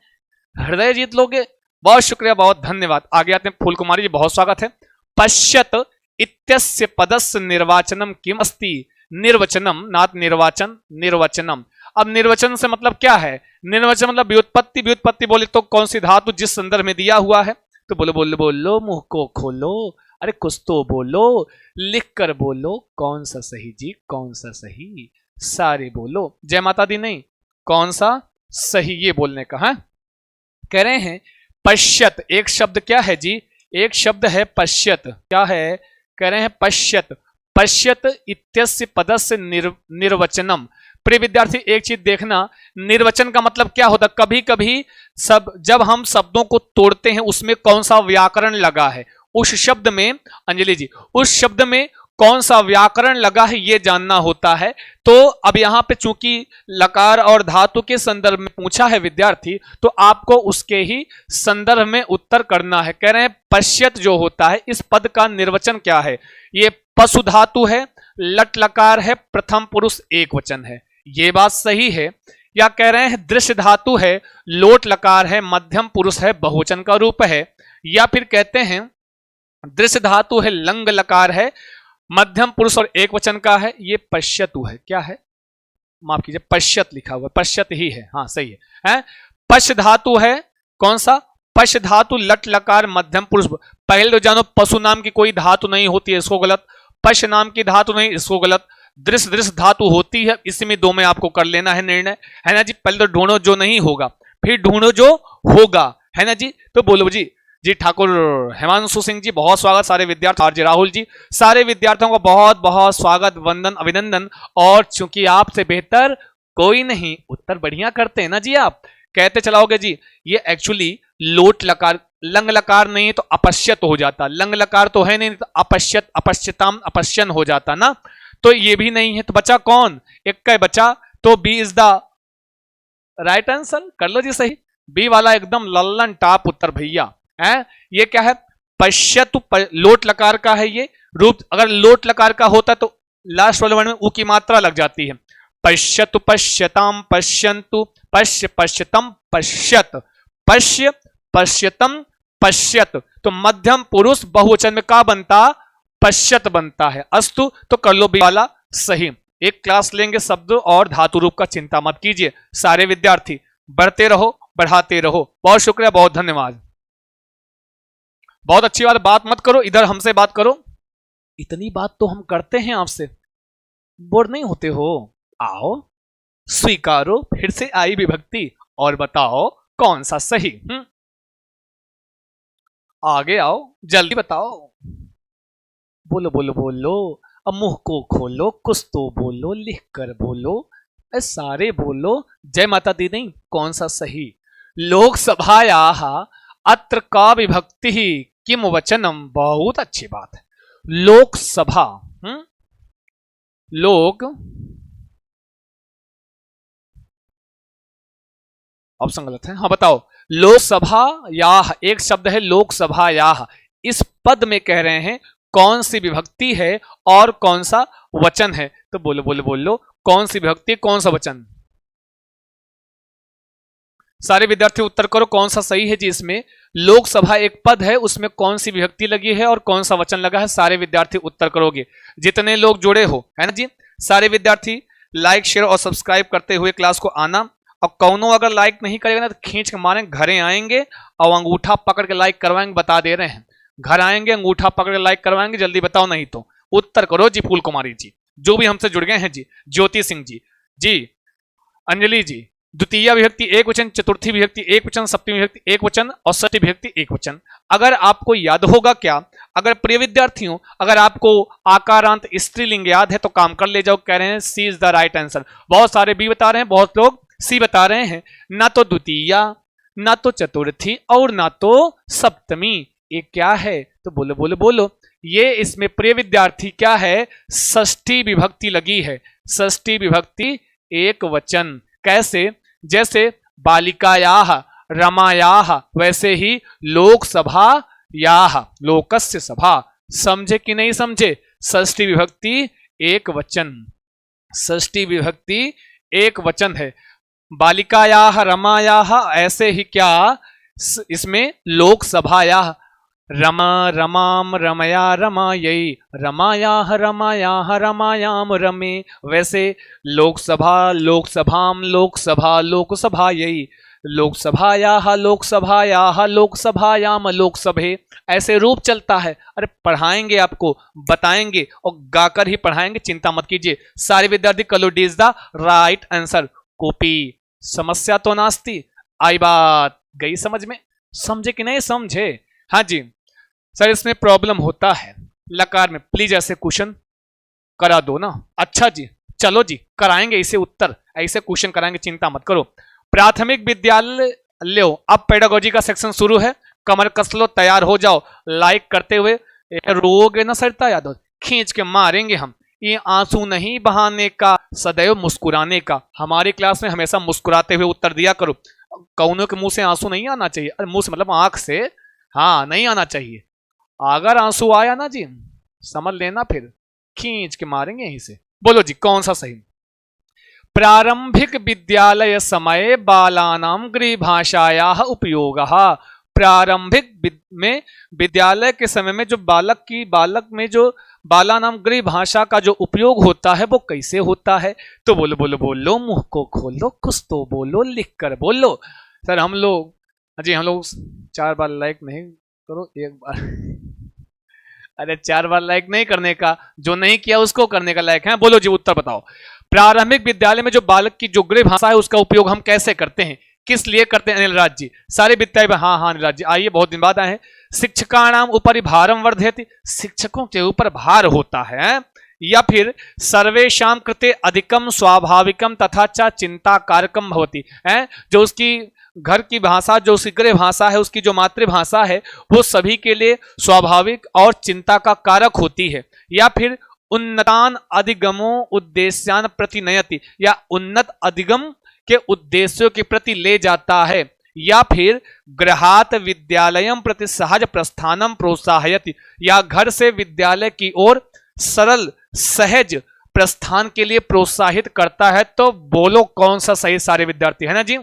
हृदय जीत लोगे। बहुत शुक्रिया, बहुत धन्यवाद। आगे आते हैं, फूल कुमारी जी बहुत स्वागत है। पश्यत इत्यस्य पदस्य निर्वाचनम किम अस्ति? निर्वचनम, नात निर्वाचन, निर्वचनम। अब निर्वचन से मतलब क्या है? निर्वचन मतलब व्युत्पत्ति। व्युत्पत्ति बोले तो कौन सी धातु जिस संदर्भ में दिया हुआ है? तो बोलो बोलो बोलो, मुंह को खोलो, अरे कुछ तो बोलो, लिख कर बोलो, कौन सा सही जी, कौन सा सही? सारे बोलो, जय माता दी नहीं, कौन सा सही ये बोलने का है। कह रहे हैं पश्यत, एक शब्द क्या है जी? एक शब्द है पश्यत। क्या है? कह रहे हैं पश्यत, पश्यत इत्यस्य पदस्य निर्वचनम। प्रिय विद्यार्थी एक चीज देखना, निर्वचन का मतलब क्या होता है? कभी कभी जब हम शब्दों को तोड़ते हैं उसमें कौन सा व्याकरण लगा है, उस शब्द में, अंजलि जी उस शब्द में कौन सा व्याकरण लगा है ये जानना होता है। तो अब यहां पे चूंकि लकार और धातु के संदर्भ में पूछा है विद्यार्थी, तो आपको उसके ही संदर्भ में उत्तर करना है। कह रहे हैं पश्यत जो होता है, इस पद का निर्वचन क्या है? ये पशु धातु है, लट लकार है, प्रथम पुरुष एक वचन है, ये बात सही है। या कह रहे हैं दृश्य धातु है, लोट लकार है, मध्यम पुरुष है, बहुवचन का रूप है। या फिर कहते हैं दृश्य धातु है, लंग लकार है, मध्यम पुरुष और एक वचन का है, ये पश्यतु है। क्या है? माफ कीजिए, पश्यत लिखा हुआ, पश्यत ही है, हाँ सही है। पश्य धातु है, कौन सा? पश्य धातु, लट लकार, मध्यम पुरुष। पहले तो जानो पशु नाम की कोई धातु नहीं होती है, इसको गलत। पश्य नाम की धातु नहीं, इसको गलत। दृश्य दृश्य धातु होती है, इसमें दो में आपको कर लेना है निर्णय, है ना जी। पहले तो ढूंढो जो नहीं होगा, फिर ढूंढो जो होगा, है ना जी। तो बोलो जी। जी ठाकुर हेमांशु सिंह जी बहुत स्वागत। सारे विद्यार्थी, आरजे राहुल जी, सारे विद्यार्थियों को बहुत बहुत स्वागत, वंदन, अभिनंदन। और चूंकि आपसे बेहतर कोई नहीं, उत्तर बढ़िया करते हैं ना जी। आप कहते चलाओगे जी, ये एक्चुअली लोट लकार, लंग लकार नहीं तो अपश्यत हो जाता, लंग लकार तो है नहीं तो अपश्यत, अपश्यताम, अपश्यन हो जाता ना। तो ये भी नहीं है, तो बचा कौन? एक का बचा, तो B is the right answer. कर लो जी सही, बी वाला एकदम लल्लन टाप उत्तर भैया है। ये क्या है? पश्यतु, लोट लकार का है ये रूप। अगर लोट लकार का होता तो लास्ट वाले वर्ड में उ की मात्रा लग जाती है। पश्यतु, पश्यताम, पश्यंतु, पश्य, पश्यतम, पश्यत, पश्य, पश्यतम, पश्यत। तो मध्यम पुरुष बहुवचन में का बनता? पश्यत बनता है। अस्तु, तो कर लो बी वाला सही। एक क्लास लेंगे शब्द और धातु रूप का, चिंता मत कीजिए। सारे विद्यार्थी बढ़ते रहो, बढ़ाते रहो। बहुत शुक्रिया, बहुत धन्यवाद। बहुत अच्छी बात मत करो, इधर हमसे बात करो। इतनी बात तो हम करते हैं आपसे, बोर नहीं होते हो? आओ स्वीकारो, फिर से आई विभक्ति और बताओ कौन सा सही। आगे आओ, जल्दी बताओ। बोलो बोलो बोलो, अब मुंह को खोलो, कुछ तो बोलो, लिख कर बोलो, सारे बोलो। जय माता दी नहीं, कौन सा सही? लोकसभायाः अत्र का विभक्ति ही किम वचनम। बहुत अच्छी बात है। लोकसभा, लोक ऑप्शन गलत है। हाँ बताओ, लोकसभा याह, एक शब्द है लोकसभा याह, इस पद में कह रहे हैं कौन सी विभक्ति है और कौन सा वचन है? तो बोलो बोलो बोलो, कौन सी विभक्ति कौन सा वचन? सारे विद्यार्थी उत्तर करो कौन सा सही है जी। इसमें लोकसभा एक पद है, उसमें कौन सी विभक्ति लगी है और कौन सा वचन लगा है? सारे विद्यार्थी उत्तर करोगे जितने लोग जुड़े हो, है ना जी। सारे विद्यार्थी लाइक शेयर और सब्सक्राइब करते हुए क्लास को आना। और कौनो अगर लाइक नहीं करेगा ना तो खींच के मारेंगे, घरे आएंगे और अंगूठा पकड़ के लाइक करवाएंगे, बता दे रहे हैं। घर आएंगे अंगूठा पकड़ के लाइक करवाएंगे, जल्दी बताओ नहीं तो उत्तर करो जी। फूल कुमारी जी जो भी हमसे जुड़ गए हैं जी, ज्योति सिंह जी, जी अंजलि जी, द्वितीय विभक्ति एक वचन, चतुर्थी विभक्ति एक वचन, सप्तमी विभक्ति एक वचन और षष्ठी विभक्ति एक वचन। अगर आपको याद होगा क्या, अगर प्रिय विद्यार्थियों अगर आपको आकारांत स्त्रीलिंग याद है तो काम कर ले जाओ। कह रहे हैं सी इज द राइट आंसर। बहुत सारे बी बता रहे हैं, बहुत लोग सी बता रहे हैं। ना तो द्वितीया, ना तो चतुर्थी और ना तो सप्तमी, ये क्या है? तो बोलो बोलो बोलो, ये इसमें प्रिय विद्यार्थी क्या है? षष्ठी विभक्ति लगी है। षष्ठी विभक्ति एक वचन। कैसे? जैसे बालिकायाह, रमायाह, वैसे ही लोकसभायाह, लोकस्य सभा। समझे कि नहीं समझे? षष्ठी विभक्ति एक वचन, षष्ठी विभक्ति एक वचन है। बालिकायाह, रमायाह, ऐसे ही क्या इसमें लोकसभायाह, रमा रमाम रमया रमायै, रमायाह रमायाह रमायाम रमे, वैसे लोकसभा लोकसभाम लोकसभा लोकसभायै, लोकसभायाह लोकसभायाह लोकसभायाम लोकसभे, ऐसे रूप चलता है। अरे पढ़ाएंगे आपको, बताएंगे और गाकर ही पढ़ाएंगे, चिंता मत कीजिए। सारे विद्यार्थी कलोडी is the right answer. Copy समस्या तो नास्ती। आई बात गई समझ में? समझे कि नहीं समझे? हाँ जी सर, इसमें प्रॉब्लम होता है लकार में, प्लीज ऐसे क्वेश्चन करा दो ना। अच्छा जी, चलो जी कराएंगे इसे उत्तर, ऐसे क्वेश्चन कराएंगे, चिंता मत करो। प्राथमिक विद्यालय लो, अब पेडागोजी का सेक्शन शुरू है। कमर कस लो, तैयार हो जाओ। लाइक करते हुए रोगे ना सरिता यादव, खींच के मारेंगे हम। ये आंसू नहीं बहाने का, सदैव मुस्कुराने का। हमारी क्लास में हमेशा मुस्कुराते हुए उत्तर दिया करो। कौनों के मुंह से आंसू नहीं आना चाहिए। अरे मुंह से मतलब आंख से, हाँ नहीं आना चाहिए। अगर आंसू आया ना जी समझ लेना, फिर खींच के मारेंगे यहीं से। बोलो जी कौन सा सही? प्रारंभिक विद्यालय समय बालानाम गृह भाषायाः उपयोगः। प्रारंभिक में विद्यालय के समय में जो बालक में जो बालानाम गृह भाषा का जो उपयोग होता है वो कैसे होता है? तो बोलो बोलो बोलो, मुंह को खोलो, कुछ तो बोलो, लिख कर बोलो। सर हम लोग, जी हम लोग 4 बार लाइक नहीं करो, एक बार अरे 4 बार लाइक नहीं करने का, जो नहीं किया उसको करने का लाइक है। बोलो जी उत्तर बताओ। प्रारंभिक विद्यालय में जो बालक की जो गृह भाषा है उसका उपयोग हम कैसे करते हैं, किस लिए करते हैं? अनिल राज जी, सारे विद्यालय, हाँ हाँ अनिल राज जी आइए, बहुत दिन बाद आए हैं। शिक्षकाणाम ऊपर भारम वर्धयति, शिक्षकों के ऊपर भार होता है। या फिर सर्वेशाम कृते अधिकम स्वाभाविकम तथा च चिंता कारकम भवति, है जो उसकी घर की भाषा, जो उसकी गृह भाषा है, उसकी जो मातृभाषा है वो सभी के लिए स्वाभाविक और चिंता का कारक होती है। या फिर उन्नतान अधिगमो उद्देश्यान प्रतिनयति, या उन्नत अधिगम के उद्देश्यों के प्रति ले जाता है। या फिर गृहात विद्यालयम प्रति सहज प्रस्थानम प्रोत्साहयति, या घर से विद्यालय की ओर सरल सहज प्रस्थान के लिए प्रोत्साहित करता है। तो बोलो कौन सा सही सारे विद्यार्थी, है ना जी?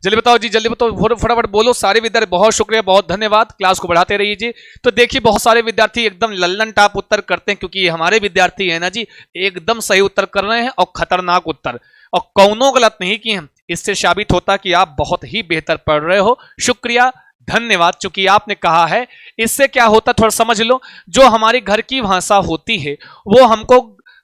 जल्दी बताओ जी, जल्दी बताओ, फटाफट बोलो सारे विद्यार्थी। बहुत शुक्रिया, बहुत धन्यवाद, क्लास को बढ़ाते रहिए जी। तो देखिए बहुत सारे विद्यार्थी एकदम लल्लन टाप उत्तर करते हैं, क्योंकि ये हमारे विद्यार्थी है ना जी, एकदम सही उत्तर कर रहे हैं और खतरनाक उत्तर, और कौनों गलत नहीं किए हैं। इससे साबित होता कि आप बहुत ही बेहतर पढ़ रहे हो। शुक्रिया, धन्यवाद, चूंकि आपने कहा है। इससे क्या होता थोड़ा समझ लो। जो हमारी घर की भाषा होती है वो हमको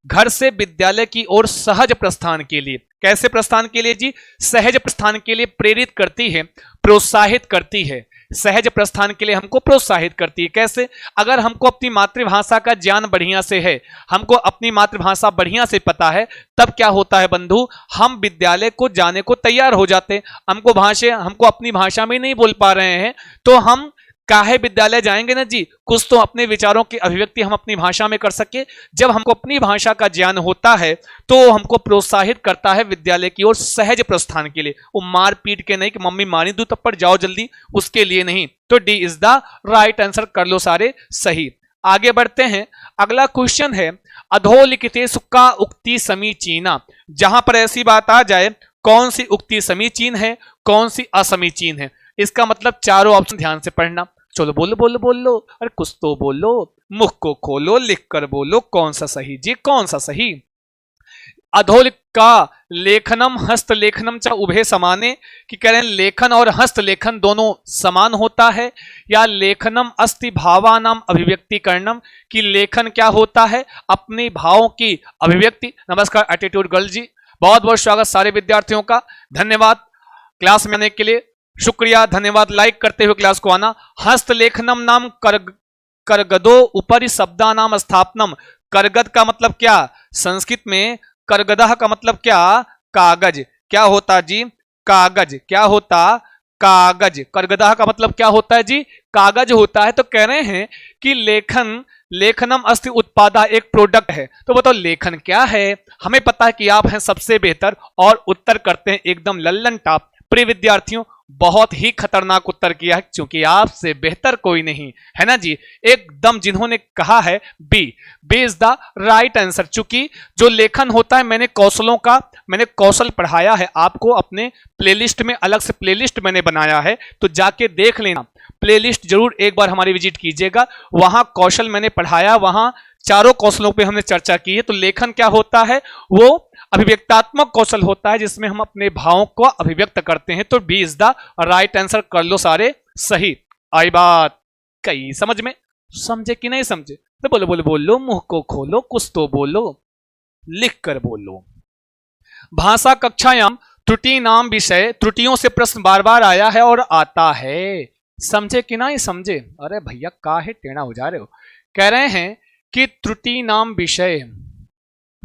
घर से विद्यालय की ओर सहज प्रस्थान के लिए, कैसे प्रस्थान के लिए जी? सहज प्रस्थान के लिए प्रेरित करती है, प्रोत्साहित करती है। सहज प्रस्थान के लिए हमको प्रोत्साहित करती है। कैसे? अगर हमको अपनी मातृभाषा का ज्ञान बढ़िया से है, हमको अपनी मातृभाषा बढ़िया से पता है, तब क्या होता है बंधु, हम विद्यालय को जाने को तैयार हो जाते हैं। हमको अपनी भाषा में नहीं बोल पा रहे हैं तो हम काहे विद्यालय जाएंगे ना जी, कुछ तो अपने विचारों की अभिव्यक्ति हम अपनी भाषा में कर सके। जब हमको अपनी भाषा का ज्ञान होता है तो हमको प्रोत्साहित करता है विद्यालय की ओर सहज प्रस्थान के लिए। वो मार पीट के नहीं कि मम्मी मारी दू तब पर जाओ जल्दी, उसके लिए नहीं। तो D is the right answer, कर लो सारे सही। आगे बढ़ते हैं, अगला क्वेश्चन है अधोलिखिते सुक्का उक्ति समीचीना। जहां पर ऐसी बात आ जाए कौन सी उक्ति समीचीन है, कौन सी असमीचीन है, इसका मतलब चारों ऑप्शन ध्यान से पढ़ना। चलो बोलो बोलो बोलो, अरे कुछ तो बोलो, मुख को खोलो, लिख कर बोलो, कौन सा सही जी, कौन सा सही। अधोलिख का लेखनम हस्तलेखनम च उभे समाने, कि कह रहे हैं लेखन और हस्तलेखन दोनों समान होता है, या लेखनम अस्ति भावानाम अभिव्यक्तिकरणम, कि लेखन क्या होता है, अपने भावों की अभिव्यक्ति। नमस्कार एटीट्यूड गर्ल जी, बहुत बहुत स्वागत सारे विद्यार्थियों का, धन्यवाद क्लास में आने के लिए, शुक्रिया, धन्यवाद लाइक करते हुए क्लास को आना। हस्तलेखनम नाम करगदो ऊपरी शब्दा नाम स्थापनम। करगद का मतलब क्या, संस्कृत में करगदह का मतलब क्या, कागज। क्या होता जी, कागज। क्या होता, कागज। करगदह का मतलब क्या होता है जी, कागज होता है। तो कह रहे हैं कि लेखन, लेखनम अस्ति उत्पादा एक प्रोडक्ट है। तो बताओ लेखन क्या है, हमें पता है कि आप हैं सबसे बेहतर और उत्तर करते हैं एकदम लल्लन टॉप। प्रिय विद्यार्थियों, बहुत ही खतरनाक उत्तर किया है, क्योंकि आपसे बेहतर कोई नहीं है ना जी, एकदम जिन्होंने कहा है B, B is the right answer. चूंकि जो लेखन होता है, मैंने कौशलों का, मैंने कौशल पढ़ाया है आपको अपने प्लेलिस्ट में, अलग से प्लेलिस्ट मैंने बनाया है, तो जाके देख लेना, प्लेलिस्ट जरूर एक बार हमारी विजिट कीजिएगा, वहां कौशल मैंने पढ़ाया, वहां चारों कौशलों पे हमने चर्चा की है। तो लेखन क्या होता है, वो अभिव्यक्तात्मक कौशल होता है जिसमें हम अपने भावों को अभिव्यक्त करते हैं। तो B is the right answer, कर लो सारे सही। आई बात कई समझ में, समझे कि नहीं समझे, तो बोलो बोलो बोलो, मुंह को खोलो, कुछ तो बोलो, लिख कर बोलो। भाषा कक्षायाम त्रुटि नाम विषय, त्रुटियों से प्रश्न बार बार आया है और आता है, समझे कि नहीं समझे। अरे भैया काहे टेढ़ा हो जा रहे हो। कह रहे हैं कि त्रुटि नाम विषय,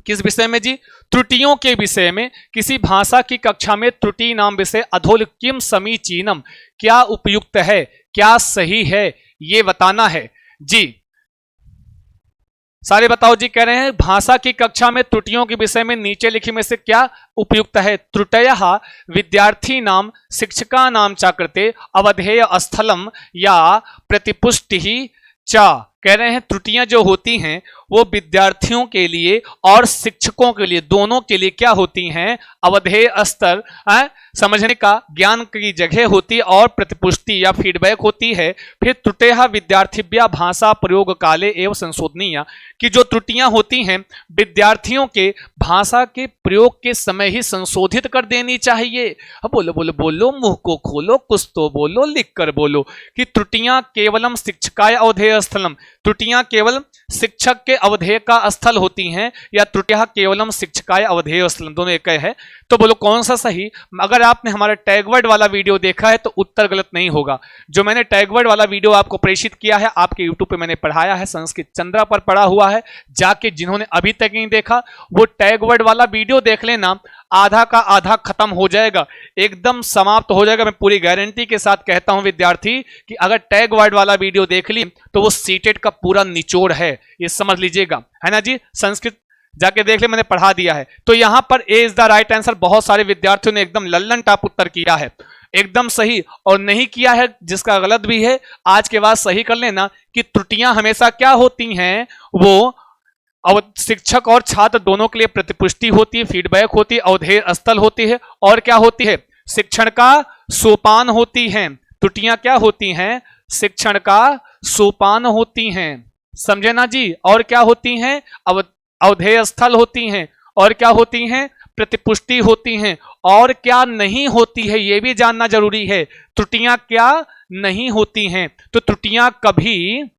किस विषय में जी, त्रुटियों के विषय में। किसी भाषा की कक्षा में त्रुटि नाम विषय अधोलिख किम समीचीनम, क्या उपयुक्त है, क्या सही है, ये बताना है जी। सारे बताओ जी। कह रहे हैं भाषा की कक्षा में त्रुटियों के विषय में नीचे लिखी में से क्या उपयुक्त है। त्रुटयः विद्यार्थी नाम शिक्षका नाम चा कृते अवधेय स्थलम या प्रतिपुष्टि चा। कह रहे हैं त्रुटियां जो होती हैं वो विद्यार्थियों के लिए और शिक्षकों के लिए, दोनों के लिए क्या होती हैं, अवधेय स्तर, समझने का ज्ञान की जगह होती है, और प्रतिपुष्टि या फीडबैक होती है। फिर त्रुटियां विद्यार्थिव्या भाषा प्रयोग काले एवं संशोधनीय, कि जो त्रुटियां होती हैं विद्यार्थियों के भाषा के प्रयोग के समय ही संशोधित कर देनी चाहिए। अब बोलो बोलो बोलो, मुंह को खोलो, कुछ तो बोलो, लिख कर बोलो। कि त्रुटियां केवलम शिक्षकाय अवधेय स्थलम, त्रुटियां केवल शिक्षक के अवधेय का स्थल होती हैं, या त्रुटियां केवलम शिक्षकाय अवधेय स्थलम, दोनों एक है। तो बोलो कौन सा सही। अगर आपने हमारा टैगवर्ड वाला वीडियो देखा है तो उत्तर गलत नहीं होगा। जो मैंने टैगवर्ड वाला वीडियो आपको प्रेषित किया है, आपके यूट्यूब पे मैंने पढ़ाया है, संस्कृत चंद्रा पर पढ़ा हुआ है, जाके जिन्होंने अभी तक नहीं देखा वो टैगवर्ड वाला वीडियो देख लेना, आधा का आधा खत्म हो जाएगा, एकदम समाप्त हो जाएगा। मैं पूरी गारंटी के साथ कहता हूं विद्यार्थी कि अगर टैग वर्ड वाला वीडियो देख ली तो वो सीटेट का पूरा निचोड़ है, ये समझ लीजिएगा, है ना जी। संस्कृत जाके देख ले, मैंने पढ़ा दिया है। तो यहां पर ए इज द राइट आंसर। बहुत सारे विद्यार्थियों ने एकदम लल्लन टॉप उत्तर किया है, एकदम सही, और नहीं किया है जिसका गलत भी है आज के बाद सही कर लेना। कि त्रुटियां हमेशा क्या होती हैं, वो शिक्षक और छात्र दोनों के लिए प्रतिपुष्टि होती है, फीडबैक होती है, अवधेय स्थल होती है, और क्या होती है, शिक्षण का सोपान होती हैं। त्रुटियां क्या होती हैं, शिक्षण का सोपान होती हैं, समझे ना जी। और क्या होती हैं, अवधेय स्थल होती हैं, और क्या होती हैं, प्रतिपुष्टि होती हैं। और क्या नहीं होती है ये भी जानना जरूरी है, त्रुटियां क्या नहीं होती हैं। तो त्रुटियां कभी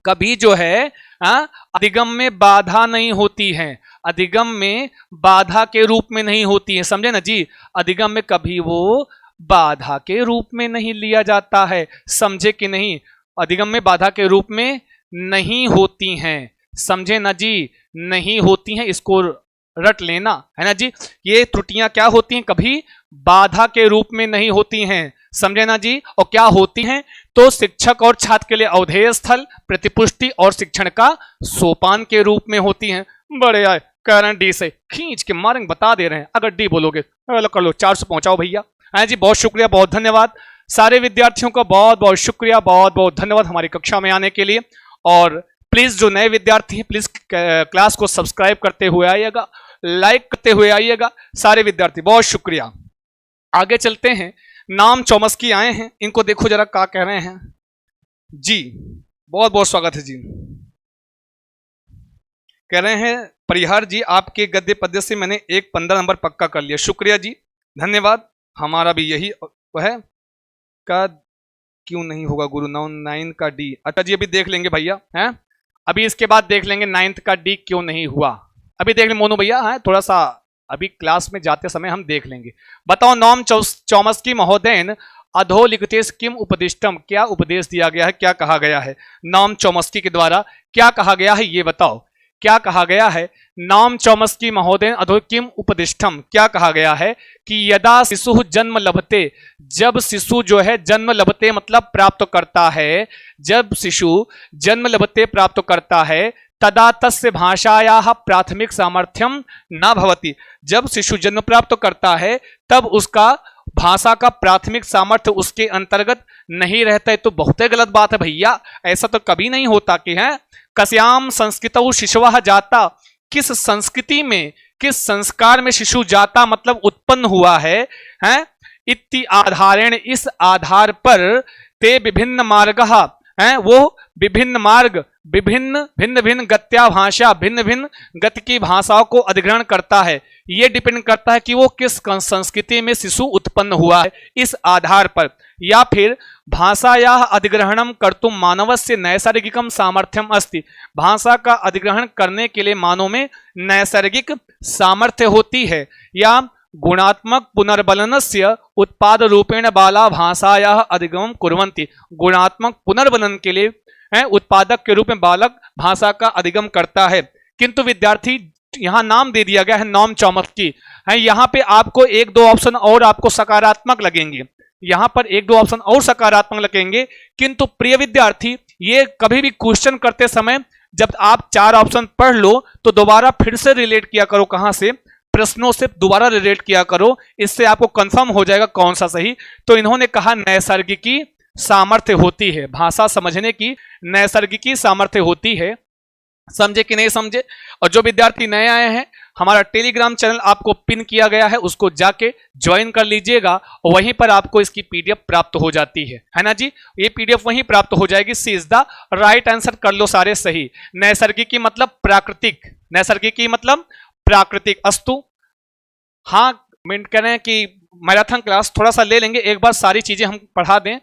कभी जो है अधिगम में बाधा नहीं होती है, अधिगम में बाधा के रूप में नहीं होती है, समझे ना जी। अधिगम में कभी वो बाधा के रूप में नहीं लिया जाता है, समझे कि नहीं। अधिगम में बाधा के रूप में नहीं होती हैं, समझे ना जी, नहीं होती हैं, इसको रट लेना, है ना जी। ये त्रुटियां क्या होती हैं, कभी बाधा के रूप में नहीं होती हैं, समझे ना जी। और क्या होती हैं? तो शिक्षक और छात्र के लिए अवधेय स्थल, प्रतिपुष्टि और शिक्षण का सोपान के रूप में होती हैं। बड़े आए कह रहे हैं डी से खींच के मारेंगे, बता दे रहे हैं। अगर डी बोलोगे कर लो, 400 पहुंचाओ भैया। हाँ जी, बहुत शुक्रिया, बहुत धन्यवाद सारे विद्यार्थियों का, बहुत बहुत शुक्रिया, बहुत बहुत धन्यवाद हमारी कक्षा में आने के लिए। और प्लीज जो नए विद्यार्थी हैं प्लीज क्लास को सब्सक्राइब करते हुए आइएगा, लाइक करते हुए आइएगा सारे विद्यार्थी, बहुत शुक्रिया। आगे चलते हैं। नाम चौमस्की आए हैं, इनको देखो जरा क्या कह रहे हैं जी। बहुत बहुत स्वागत है जी। कह रहे हैं परिहार जी आपके गद्य पद्य से मैंने एक 15 नंबर पक्का कर लिया। शुक्रिया जी, धन्यवाद। हमारा भी यही है। का क्यों नहीं होगा गुरु 9 का डी? अच्छा जी, अभी देख लेंगे भैया, हैं अभी इसके बाद देख लेंगे 9 का डी क्यों नहीं हुआ। अभी देख लेंगे मोनू भैया, है थोड़ा सा अभी क्लास में जाते समय हम देख लेंगे। बताओ नॉम चौमस्की महोदयन अधोलिखितेश किम उपदिष्टम, क्या उपदेश दिया गया है, क्या कहा गया है नॉम चौमस्की के द्वारा, क्या कहा गया है ये बताओ, क्या कहा गया है? नॉम चौमस्की महोदय अधो किम उपदिष्टम, क्या कहा गया है कि यदा शिशु जन्म लभते, जब शिशु जो है जन्म लभते मतलब प्राप्त करता है, जब शिशु जन्म लभते प्राप्त करता है, तदा तस्य भाषायाः प्राथमिक सामर्थ्यम न भवति, जब शिशु जन्म प्राप्त करता है तब उसका भाषा का प्राथमिक सामर्थ्य उसके अंतर्गत नहीं रहता है। तो बहुत ही गलत बात है भैया, ऐसा तो कभी नहीं होता कि है कस्याम संस्कृतौ शिशवः जाता, किस संस्कृति में, किस संस्कार में शिशु जाता मतलब उत्पन्न हुआ है, हैं इति आधारेण, इस आधार पर ते विभिन्न मार्गः, हैं वो विभिन्न मार्ग, विभिन्न भिन्न भिन्न गत्या भाषा, भिन्न भिन्न गति की भाषाओं को अधिग्रहण करता है। ये डिपेंड करता है कि वो किस संस्कृति में शिशु उत्पन्न हुआ है, इस आधार पर। या फिर भाषायाः अधिग्रहणम कर्तुम मानवस्य नैसर्गिकम सामर्थ्यम अस्ति, भाषा का अधिग्रहण करने के लिए मानव में नैसर्गिक सामर्थ्य होती है। या गुणात्मक पुनर्बलनस्य उत्पाद रूपेण बाला भाषायाः अधिगमन कुर्वन्ति, गुणात्मक पुनर्बलन के लिए उत्पादक के रूप में बालक भाषा का अधिगम करता है। किंतु विद्यार्थी यहां नाम दे दिया गया है नॉम चौमस्की, है यहां पे आपको एक दो ऑप्शन और आपको सकारात्मक लगेंगे, यहां पर एक दो ऑप्शन और सकारात्मक लगेंगे। किंतु प्रिय विद्यार्थी ये कभी भी क्वेश्चन करते समय जब आप 4 ऑप्शन पढ़ लो तो दोबारा फिर से रिलेट किया करो, कहां से, प्रश्नों से दोबारा रिलेट किया करो, इससे आपको कंफर्म हो जाएगा कौन सा सही। तो इन्होंने कहा नैसर्गिकी सामर्थ्य होती है, भाषा समझने की नैसर्गिकी सामर्थ्य होती है। समझे कि नहीं समझे? और जो विद्यार्थी नए आए हैं, हमारा टेलीग्राम चैनल आपको पिन किया गया है, उसको जाके ज्वाइन कर लीजिएगा और वहीं पर आपको इसकी पीडीएफ प्राप्त हो जाती है ना जी। ये पीडीएफ वहीं प्राप्त हो जाएगी। सी इज द राइट आंसर, कर लो सारे सही। नैसर्गिकी मतलब प्राकृतिक, नैसर्गिकी मतलब प्राकृतिक। अस्तु, हाँ मिनट कह रहे हैं कि मैराथन क्लास थोड़ा सा ले लेंगे, एक बार सारी चीजें हम पढ़ा दें,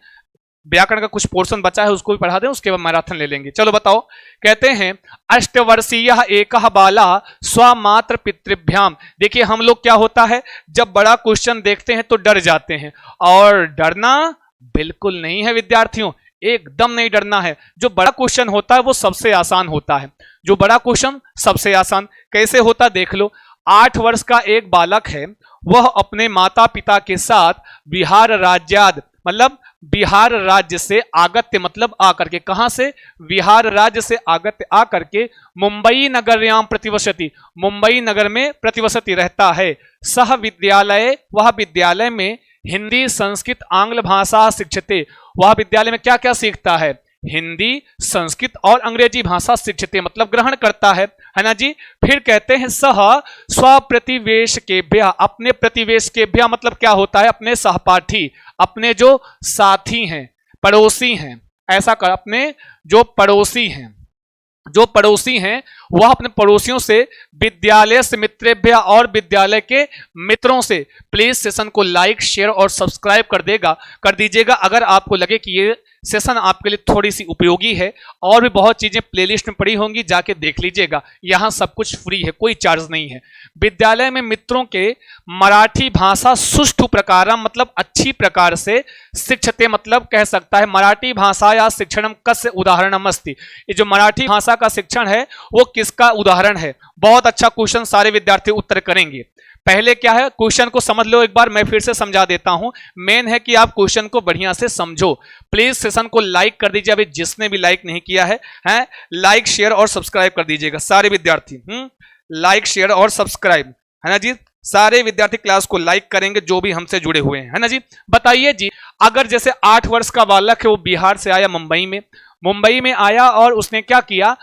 व्याकरण का कुछ पोर्शन बचा है उसको भी पढ़ा दें, उसके बाद मैराथन ले लेंगे। चलो बताओ, कहते हैं अष्टवर्षीय एकः बाला स्वमात्र पितृभ्याम। देखिए हम लोग क्या होता है जब बड़ा क्वेश्चन देखते हैं तो डर जाते हैं, और डरना बिल्कुल नहीं है विद्यार्थियों, एकदम नहीं डरना है। जो बड़ा क्वेश्चन होता है वो सबसे आसान होता है, जो बड़ा क्वेश्चन सबसे आसान कैसे होता देख लो। 8 वर्ष का एक बालक है, वह अपने माता पिता के साथ बिहार राज्याद मतलब बिहार राज्य से आगत्य मतलब आकर के, कहां से, बिहार राज्य से आगत्य आकर के मुंबई नगरयाम प्रतिवसति, मुंबई नगर में प्रतिवसति रहता है। सह विद्यालय, वह विद्यालय में हिंदी संस्कृत आंग्ल भाषा शिक्षते, वह विद्यालय में क्या क्या सीखता है, हिंदी संस्कृत और अंग्रेजी भाषा शिक्षते मतलब ग्रहण करता है ना जी। फिर कहते हैं सह स्वप्रतिवेश केभ्यः, अपने प्रतिवेश केभ्यः मतलब क्या होता है, अपने सहपाठी, अपने जो साथी हैं, पड़ोसी हैं, ऐसा कर, अपने जो पड़ोसी हैं, जो पड़ोसी हैं वह अपने पड़ोसियों से विद्यालय से मित्रेभ्य और विद्यालय के मित्रों से। प्लीज सेशन को लाइक शेयर और सब्सक्राइब कर दीजिएगा अगर आपको लगे कि ये सेशन आपके लिए थोड़ी सी उपयोगी है। और भी बहुत चीजें प्लेलिस्ट में पड़ी होंगी, जाके देख लीजिएगा, यहां सब कुछ फ्री है, कोई चार्ज नहीं है। विद्यालय में मित्रों के मराठी भाषा सुष्ठु प्रकार मतलब अच्छी प्रकार से शिक्षते मतलब कह सकता है मराठी भाषा या शिक्षणम कस्य उदाहरणम अस्ति, ये जो मराठी भाषा का शिक्षण है वो किसका उदाहरण है। बहुत अच्छा क्वेश्चन, सारे विद्यार्थी उत्तर करेंगे। पहले क्या है, क्वेश्चन को समझ लो एक बार, मैं फिर से समझा देता हूं। मेन है कि आप क्वेश्चन को बढ़िया से समझो। प्लीज सेशन को लाइक कर दीजिए, अभी जिसने भी लाइक नहीं किया है, लाइक शेयर और सब्सक्राइब कर दीजिएगा सारे विद्यार्थी। लाइक शेयर और सब्सक्राइब, है ना जी। सारे विद्यार्थी क्लास को लाइक करेंगे जो भी हमसे जुड़े हुए हैं, है ना जी। बताइए जी, अगर जैसे 8 वर्ष का बालक है, वो बिहार से आया, मुंबई में आया और उसने क्या किया,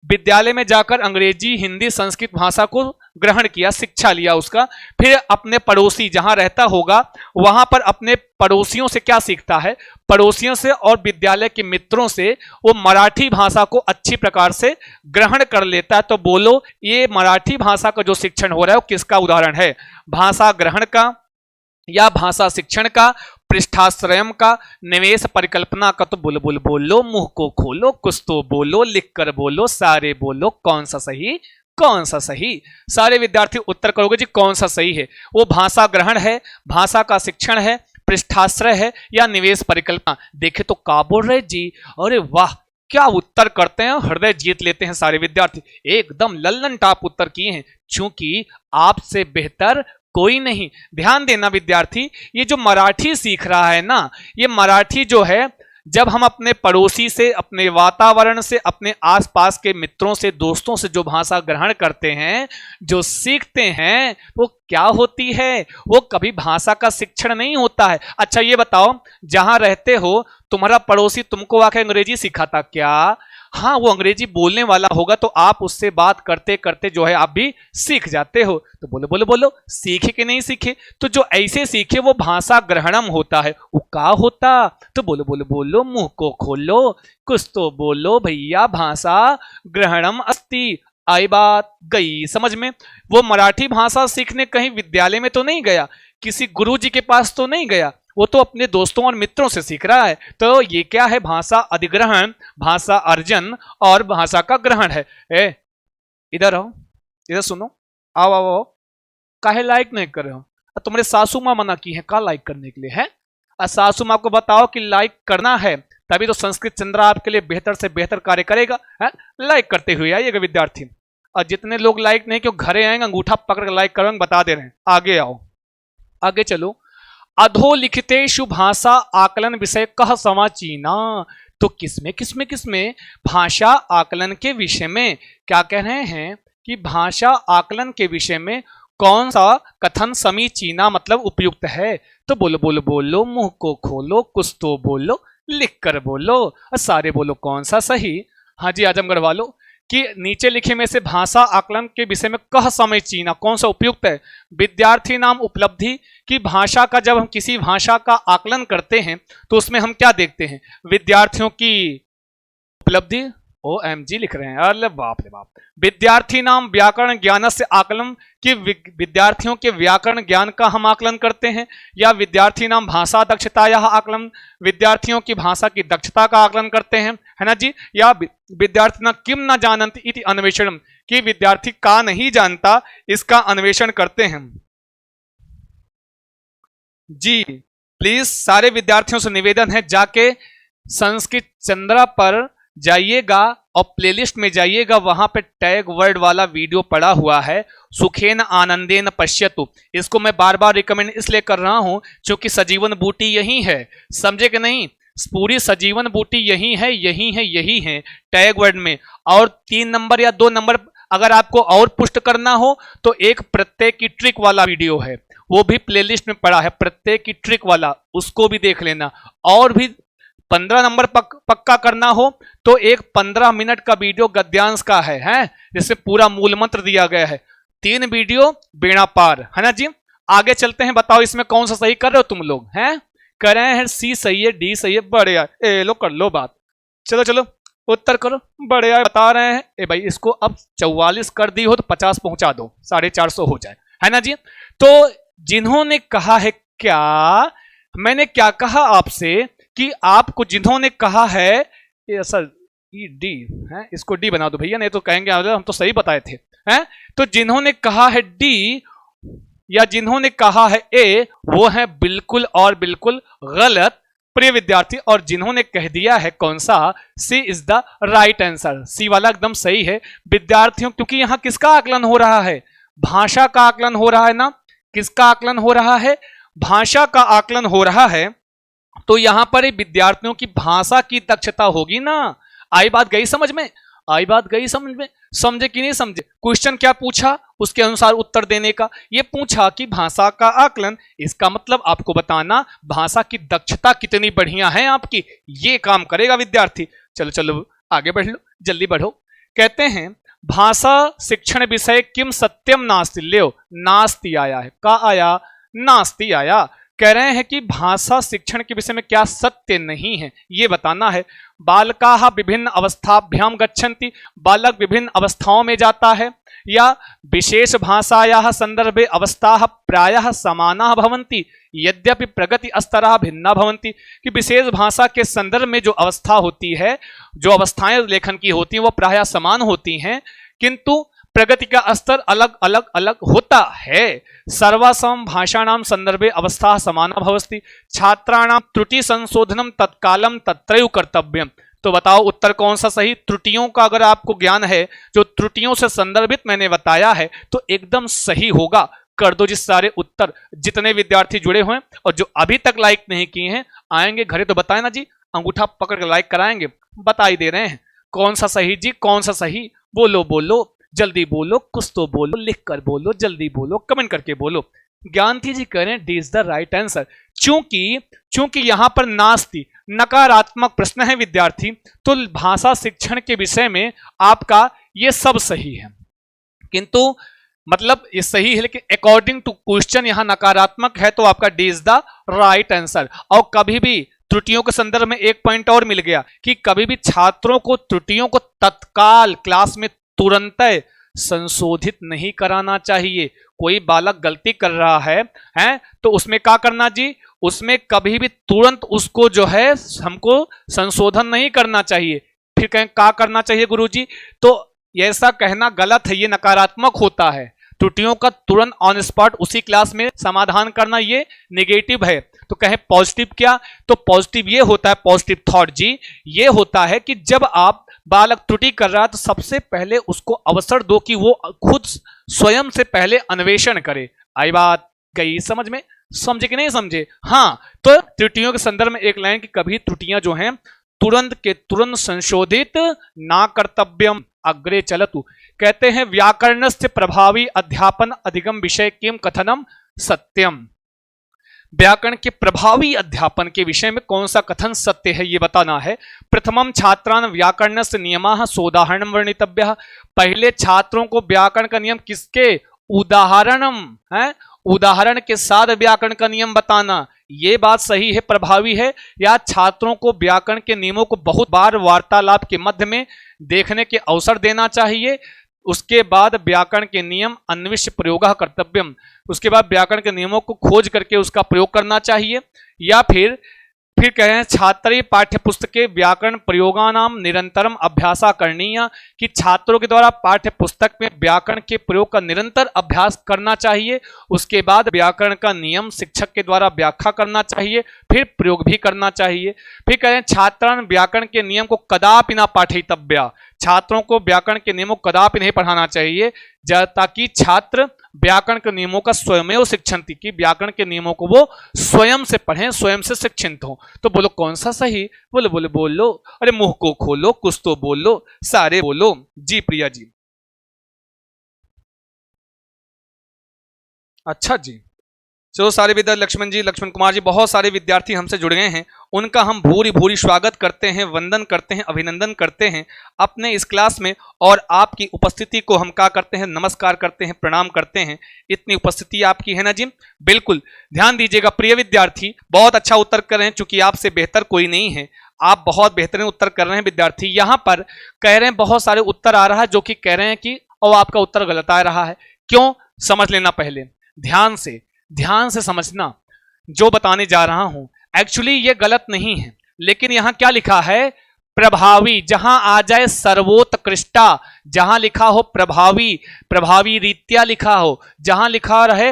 विद्यालय में जाकर अंग्रेजी, हिंदी, संस्कृत भाषा को ग्रहण किया, शिक्षा लिया उसका। फिर अपने पड़ोसी जहां रहता होगा वहां पर अपने पड़ोसियों से क्या सीखता है, पड़ोसियों से और विद्यालय के मित्रों से वो मराठी भाषा को अच्छी प्रकार से ग्रहण कर लेता है। तो बोलो, ये मराठी भाषा का जो शिक्षण हो रहा है वो किसका उदाहरण है, भाषा ग्रहण का या भाषा शिक्षण का, पृष्ठाश्रयम का, निवेश परिकल्पना का? तो बोलो बोलो बोलो, मुंह को खोलो, कुछ तो बोलो, लिख कर बोलो, सारे बोलो, कौन सा सही, कौन सा सही? सारे विद्यार्थी उत्तर करोगे जी कौन सा सही है। वो भाषा ग्रहण है, भाषा का शिक्षण है, पृष्ठाश्रय है या निवेश परिकल्पना? देखे तो का बोल रहे जी, अरे वाह, क्या उत्तर करते हैं, हृदय जीत लेते हैं सारे विद्यार्थी, एकदम लल्लन टाप उत्तर किए हैं, क्योंकि आपसे बेहतर कोई नहीं। ध्यान देना विद्यार्थी, ये जो मराठी सीख रहा है ना, ये मराठी जो है, जब हम अपने पड़ोसी से, अपने वातावरण से, अपने आसपास के मित्रों से, दोस्तों से जो भाषा ग्रहण करते हैं, जो सीखते हैं, वो क्या होती है, वो कभी भाषा का शिक्षण नहीं होता है। अच्छा ये बताओ, जहां रहते हो तुम्हारा पड़ोसी तुमको आके अंग्रेजी सिखाता क्या? हाँ, वो अंग्रेजी बोलने वाला होगा तो आप उससे बात करते करते जो है आप भी सीख जाते हो। तो बोलो बोलो बोलो, सीखे कि नहीं सीखे? तो जो ऐसे सीखे वो भाषा ग्रहणम होता है, वो क्या होता? तो बोलो बोलो बोलो, मुंह को खोलो, कुछ तो बोलो भैया, भाषा ग्रहणम अस्ति। आई बात, गई समझ में? वो मराठी भाषा सीखने कहीं विद्यालय में तो नहीं गया, किसी गुरु जी के पास तो नहीं गया, वो तो अपने दोस्तों और मित्रों से सीख रहा है। तो ये क्या है, भाषा अधिग्रहण, भाषा अर्जन और भाषा का ग्रहण है। इधर आओ, इधर सुनो, आओ आओ आओ, काहे लाइक नहीं कर रहे हो? तुम्हारे सासू माँ मना की है का लाइक करने के लिए है? सासू माँ को बताओ कि लाइक करना है, तभी तो संस्कृत चंद्रा आपके लिए बेहतर से बेहतर कार्य करेगा। लाइक करते हुए आइएगा विद्यार्थी। और जितने लोग लाइक नहीं, क्यों घरे आएंगे अंगूठा पकड़ के लाइक करेंगे, बता दे रहे हैं। आगे आओ, आगे चलो। अधोलिखितेषु भाषा आकलन विषय कह समाचीना? तो किसमें भाषा आकलन के विषय में क्या कह रहे हैं कि भाषा आकलन के विषय में कौन सा कथन समीचीना मतलब उपयुक्त है? तो बोलो बोलो बोलो, मुंह को खोलो, कुछ तो बोलो, लिख कर बोलो, और सारे बोलो कौन सा सही। हाँ जी आजमगढ़ वालों, कि नीचे लिखे में से भाषा आकलन के विषय में कह समीचीना कौन सा उपयुक्त है? विद्यार्थी नाम उपलब्धि, कि भाषा का, जब हम किसी भाषा का आकलन करते हैं तो उसमें हम क्या देखते हैं? विद्यार्थियों की उपलब्धि, OMG लिख रहे हैं, अरे बाप रे बाप। विद्यार्थी नाम व्याकरण ज्ञान से आकलन, कि विद्यार्थियों के व्याकरण ज्ञान का हम आकलन करते हैं, या विद्यार्थी नाम भाषा दक्षता या आकलन, विद्यार्थियों की भाषा की दक्षता का आकलन करते हैं, है ना जी। या विद्यार्थी किम न जानन्ति इति अन्वेषणम, कि विद्यार्थी का नहीं जानता इसका अन्वेषण करते हैं। जी प्लीज सारे विद्यार्थियों से निवेदन है, जाके संस्कृत चंद्रा पर जाइएगा और प्लेलिस्ट में जाइएगा, वहां पे टैग वर्ड वाला वीडियो पड़ा हुआ है, सुखेन आनंदेन पश्यतु। इसको मैं बार बार रिकमेंड इसलिए कर रहा हूं क्योंकि सजीवन बूटी यही है, समझे कि नहीं? पूरी सजीवन बूटी यही है, यही है, यही है टैग वर्ड में। और 3 नंबर या 2 नंबर अगर आपको और पुष्ट करना हो तो एक प्रत्येक की ट्रिक वाला वीडियो है, वो भी प्लेलिस्ट में पड़ा है, प्रत्येक की ट्रिक वाला, उसको भी देख लेना। और भी 15 नंबर पक्का करना हो तो एक 15 मिनट का वीडियो गद्यांश का है, जिससे पूरा मूल मंत्र दिया गया है। 3 वीडियो बेड़ा पार, है ना जी। आगे चलते हैं, बताओ इसमें कौन सा सही कर रहे हो तुम लोग? हैं कर रहे हैं, सी सही है, डी सही है, बढ़िया। ए लो कर लो बात, चलो चलो उत्तर करो, बढ़िया बता रहे हैं। ए भाई इसको अब 44 कर दी हो तो 50 पहुंचा दो, 450 हो जाए, है ना जी। तो जिन्होंने कहा है, क्या मैंने क्या कहा आपसे कि आपको जिन्होंने कहा है ये सर डी है, इसको डी बना दो भैया, नहीं तो कहेंगे हम तो सही बताए थे, हैं? तो जिन्होंने कहा है डी या जिन्होंने कहा है ए, वो है बिल्कुल और बिल्कुल गलत प्रिय विद्यार्थी। और जिन्होंने कह दिया है कौन सा, सी इज द राइट आंसर, सी वाला एकदम सही है विद्यार्थियों, क्योंकि यहां किसका आकलन हो रहा है? भाषा का आकलन हो रहा है ना। किसका आकलन हो रहा है? भाषा का आकलन हो रहा है। तो यहां पर विद्यार्थियों की भाषा की दक्षता होगी ना। आई बात गई समझ में? आई बात गई समझ में? समझे कि नहीं समझे? क्वेश्चन क्या पूछा, उसके अनुसार उत्तर देने का। ये पूछा कि भाषा का आकलन, इसका मतलब आपको बताना भाषा की दक्षता कितनी बढ़िया है आपकी, ये काम करेगा विद्यार्थी। चलो चलो आगे बढ़ लो, जल्दी बढ़ो। कहते हैं भाषा शिक्षण विषय किम सत्यम नास्ति, लो नास्ति आया है, का आया? नास्ति आया। कह रहे हैं कि भाषा शिक्षण के विषय में क्या सत्य नहीं है, ये बताना है। बालकाः विभिन्न अवस्थाभ्याम गच्छन्ति, बालक विभिन्न अवस्थाओं में जाता है। या विशेष भाषायाः संदर्भे अवस्थाः प्रायः समानाः भवन्ति यद्यपि प्रगति स्तरः भिन्ना भवन्ति, कि विशेष भाषा के संदर्भ में जो अवस्था होती है, जो अवस्थाएं लेखन की होती हैं वो प्रायः समान होती हैं, किंतु प्रगति का स्तर अलग अलग अलग होता है। सर्वासां भाषाणां संदर्भे अवस्था समाना भवति, छात्राणां त्रुटि संशोधनम तत्कालम तत्रैव कर्तव्यम। तो बताओ उत्तर कौन सा सही? त्रुटियों का अगर आपको ज्ञान है, जो त्रुटियों से संदर्भित मैंने बताया है, तो एकदम सही होगा। कर दो जिस सारे उत्तर। जितने विद्यार्थी जुड़े हुए हैं और जो अभी तक लाइक नहीं किए हैं, आएंगे घरे तो बताए ना जी, अंगूठा पकड़ कर लाइक कराएंगे। बता ही दे रहे हैं कौन सा सही जी, कौन सा सही? बोलो बोलो, जल्दी बोलो, कुछ तो बोलो, लिख कर बोलो, जल्दी बोलो, कमेंट करके बोलो। ज्ञानती जी कह रहे हैं D is the right answer. चूंकि यहां पर नास्ति नकारात्मक प्रश्न है विद्यार्थी, तो भाषा शिक्षण के विषय में आपका ये सब सही है, किंतु मतलब ये सही है, लेकिन अकॉर्डिंग टू क्वेश्चन यहां नकारात्मक है, तो आपका D is the right answer. और कभी भी त्रुटियों के संदर्भ में एक पॉइंट और मिल गया कि कभी भी छात्रों को त्रुटियों को तत्काल क्लास में तुरंत संशोधित नहीं कराना चाहिए। कोई बालक गलती कर रहा है तो उसमें क्या करना जी? उसमें कभी भी तुरंत उसको जो है हमको संशोधन नहीं करना चाहिए। फिर कहें क्या करना चाहिए गुरुजी? तो ऐसा कहना गलत है, ये नकारात्मक होता है। त्रुटियों का तुरंत ऑन स्पॉट उसी क्लास में समाधान करना ये नेगेटिव है। तो कहें पॉजिटिव क्या? तो पॉजिटिव ये होता है, पॉजिटिव थॉट जी ये होता है कि जब आप बालक त्रुटि कर रहा है तो सबसे पहले उसको अवसर दो कि वो खुद स्वयं से पहले अन्वेषण करे। आई बात गई समझ में? समझे कि नहीं समझे? हाँ, तो त्रुटियों के संदर्भ में एक लाइन की कभी त्रुटियां जो हैं तुरंत के तुरंत संशोधित ना कर्तव्यम अग्रे चलतु। कहते हैं व्याकरणस्य प्रभावी अध्यापन अधिगम विषय किम कथनम सत्यम। व्याकरण के प्रभावी अध्यापन के विषय में कौन सा कथन सत्य है ये बताना है। प्रथमम छात्रान व्याकरणस्य नियमाः सोदाहरणम वर्णितव्यः। पहले छात्रों को व्याकरण का नियम किसके? उदाहरणम है, उदाहरण के साथ व्याकरण का नियम बताना। ये बात सही है, प्रभावी है। या छात्रों को व्याकरण के नियमों को बहुत बार वार्तालाप के मध्य में देखने के अवसर देना चाहिए। उसके बाद व्याकरण के नियम अन्विष्य प्रयोगः कर्तव्यम। उसके बाद व्याकरण के नियमों को खोज करके उसका प्रयोग करना चाहिए। या फिर कह रहे हैं छात्रीय पाठ्य पुस्तके व्याकरण प्रयोगानाम निरंतरम अभ्यासा करणीय, कि छात्रों के द्वारा पाठ्य पुस्तक में व्याकरण के प्रयोग का निरंतर अभ्यास करना चाहिए। उसके बाद व्याकरण का नियम शिक्षक के द्वारा व्याख्या करना चाहिए, फिर प्रयोग भी करना चाहिए। फिर कह रहे हैं छात्रान व्याकरण के नियम को कदापि न पाठयितव्या। छात्रों को व्याकरण के नियमों को कदापि नहीं पढ़ाना चाहिए ताकि छात्र व्याकरण के नियमों का स्वयं शिक्षन्ति, कि व्याकरण के नियमों को वो स्वयं से पढ़ें, स्वयं से शिक्षित हो। तो बोलो कौन सा सही? बोलो बोलो बोलो, अरे मुंह को खोलो, कुछ तो बोलो, सारे बोलो जी। प्रिया जी अच्छा जी, चलो सारे विद्यार्थी, लक्ष्मण जी, लक्ष्मण कुमार जी, बहुत सारे विद्यार्थी हमसे जुड़ गए हैं। उनका हम भूरी भूरी स्वागत करते हैं, वंदन करते हैं, अभिनंदन करते हैं अपने इस क्लास में। और आपकी उपस्थिति को हम क्या करते हैं? नमस्कार करते हैं, प्रणाम करते हैं। इतनी उपस्थिति आपकी है ना जी, बिल्कुल ध्यान दीजिएगा प्रिय विद्यार्थी। बहुत अच्छा उत्तर कर रहे हैं, चूंकि आपसे बेहतर कोई नहीं है, आप बहुत बेहतरीन उत्तर कर रहे हैं विद्यार्थी। यहां पर कह रहे हैं बहुत सारे उत्तर आ रहा है जो कि कह रहे हैं कि और आपका उत्तर गलत आ रहा है। क्यों? समझ लेना पहले, ध्यान से समझना जो बताने जा रहा हूं। एक्चुअली ये गलत नहीं है, लेकिन यहां क्या लिखा है? प्रभावी। जहां आ जाए सर्वोत्कृष्टा, जहां लिखा हो प्रभावी रीत्या लिखा हो, जहां लिखा रहे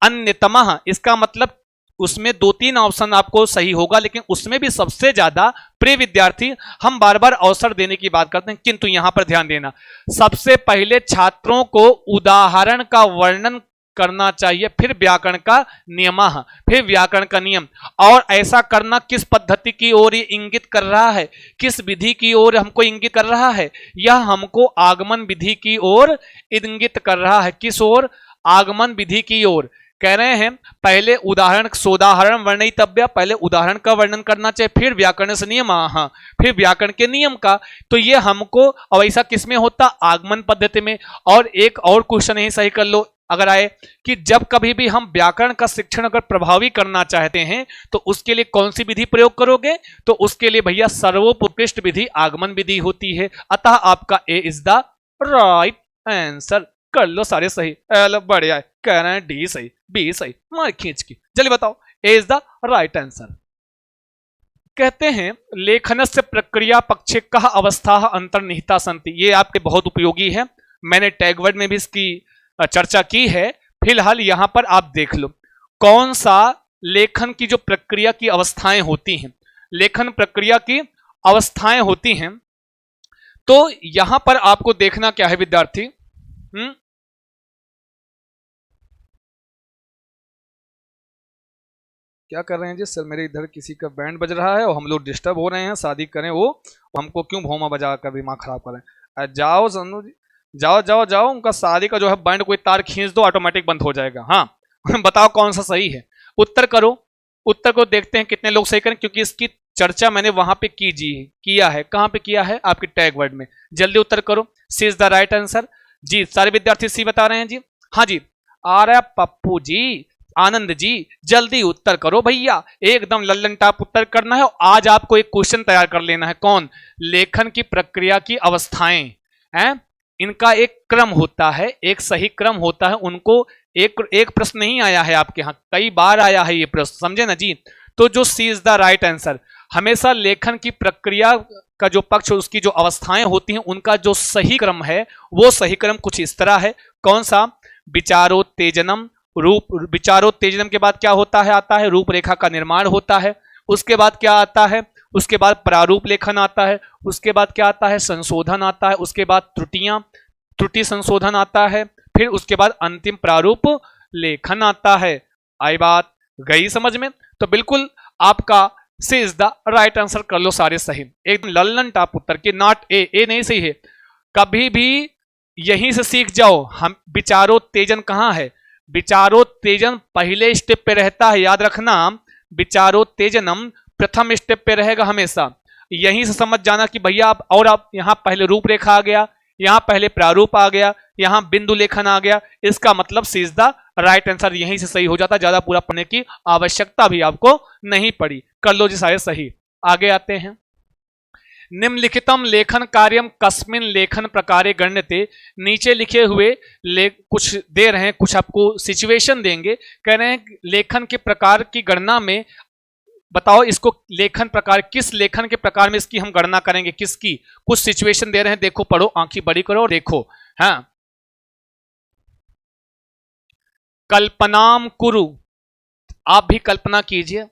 अन्यतमः, इसका मतलब उसमें 2-3 ऑप्शन आपको सही होगा, लेकिन उसमें भी सबसे ज्यादा प्रिय विद्यार्थी हम बार बार अवसर देने की बात करते हैं, किंतु यहां पर ध्यान देना, सबसे पहले छात्रों को उदाहरण का वर्णन करना चाहिए। फिर व्याकरण का नियम, फिर व्याकरण का नियम। और ऐसा करना किस पद्धति की ओर ये इंगित कर रहा है, किस विधि की ओर हमको इंगित कर रहा है? यह हमको आगमन विधि की ओर इंगित कर रहा है। किस ओर? आगमन विधि की ओर। कह रहे हैं पहले उदाहरण सोदाहरण वर्णितव्य, पहले उदाहरण का वर्णन करना चाहिए, फिर व्याकरण से नियम, फिर व्याकरण के नियम का। तो ये हमको, और ऐसा किसमें होता? आगमन पद्धति में। और एक और क्वेश्चन यही सही कर लो अगर आए कि जब कभी भी हम व्याकरण का शिक्षण अगर प्रभावी करना चाहते हैं तो उसके लिए कौन सी विधि प्रयोग करोगे? तो उसके लिए भैया सर्वोत्कृष्ट विधि आगमन विधि होती है। अतः आपका ए इज द राइट आंसर। कर लो सारे सही। बढ़िया, कह रहे हैं डी सही, बी सही, मार खींच की। जल्दी बताओ, ए इज द राइट आंसर। कहते हैं लेखनस्य प्रक्रिया पक्षे कह अवस्था अंतर्निहिता सन्ति। ये आपके बहुत उपयोगी है, मैंने टैग वर्ड में भी इसकी चर्चा की है। फिलहाल यहां पर आप देख लो कौन सा लेखन की जो प्रक्रिया की अवस्थाएं होती हैं, लेखन प्रक्रिया की अवस्थाएं होती हैं। तो यहां पर आपको देखना क्या है विद्यार्थी, क्या कर रहे हैं जी सर? मेरे इधर किसी का बैंड बज रहा है और हम लोग डिस्टर्ब हो रहे हैं। शादी करें वो हमको क्यों भौमा बजा कर दिमाग खराब करें? जाओ सन्नू जी, जाओ जाओ जाओ, उनका शादी का जो है बैंड कोई तार खींच दो, ऑटोमेटिक बंद हो जाएगा। हाँ बताओ कौन सा सही है? उत्तर करो, उत्तर को देखते हैं कितने लोग सही करें, क्योंकि इसकी चर्चा मैंने वहां पे किया है। कहां पे किया है? आपके टैग वर्ड में। जल्दी उत्तर करो, सी इज द राइट आंसर। जी सारे विद्यार्थी सी बता रहे हैं जी। हाँ जी, आ रहा है पप्पू जी, आनंद जी, जल्दी उत्तर करो भैया, एकदम लल्लन टाप उत्तर करना है। आज आपको एक क्वेश्चन तैयार कर लेना है। कौन? लेखन की प्रक्रिया की अवस्थाएं हैं, इनका एक क्रम होता है, एक सही क्रम होता है। उनको एक प्रश्न नहीं आया है आपके यहां, कई बार आया है ये प्रश्न, समझे ना जी? तो जो सी इज द राइट आंसर, हमेशा लेखन की प्रक्रिया का जो पक्ष, उसकी जो अवस्थाएं होती हैं, उनका जो सही क्रम है वो सही क्रम कुछ इस तरह है। कौन सा? विचारोत्तेजनम, विचारोत्तेजनम के बाद क्या होता है? आता है रूपरेखा का निर्माण होता है। उसके बाद क्या आता है? उसके बाद प्रारूप लेखन आता है। उसके बाद क्या आता है? संशोधन आता है। उसके बाद त्रुटि संशोधन आता है। फिर उसके बाद अंतिम प्रारूप लेखन आता है। आई बात? गई समझ में? तो बिल्कुल आपका सी इज द राइट आंसर। कर लो सारे सही, एकदम लल्लन टाप उत्तर के। नॉट ए नहीं सही है। कभी भी यहीं से सीख जाओ, हम विचारोत्तेजन कहां है? विचारोत्तेजन पहले स्टेप पे रहता है, याद रखना। विचारोत्तेजनम प्रथम स्टेप पे रहेगा हमेशा। यहीं से समझ जाना कि भैया आप यहां पहले रूपरेखा आ गया, यहां पहले प्रारूप आ गया, यहां बिंदु लेखन आ गया। इसका मतलब सी इज द राइट आंसर। यहीं से सही हो जाता, ज्यादा पूरा पढ़ने की आवश्यकता भी आपको नहीं पड़ी। कर लो जी सारे सही। आगे आते हैं। निम्नलिखितम लेखन कार्यम कस्मिन लेखन प्रकारे गण्यते। नीचे लिखे हुए कुछ दे रहे हैं, कुछ आपको सिचुएशन देंगे। कह रहे हैं लेखन के प्रकार की गणना में बताओ इसको, लेखन प्रकार, किस लेखन के प्रकार में इसकी हम गणना करेंगे, किसकी? कुछ सिचुएशन दे रहे हैं, देखो, पढ़ो, आंखें बड़ी करो और देखो। हाँ, कल्पनाम कुरु, आप भी कल्पना कीजिए,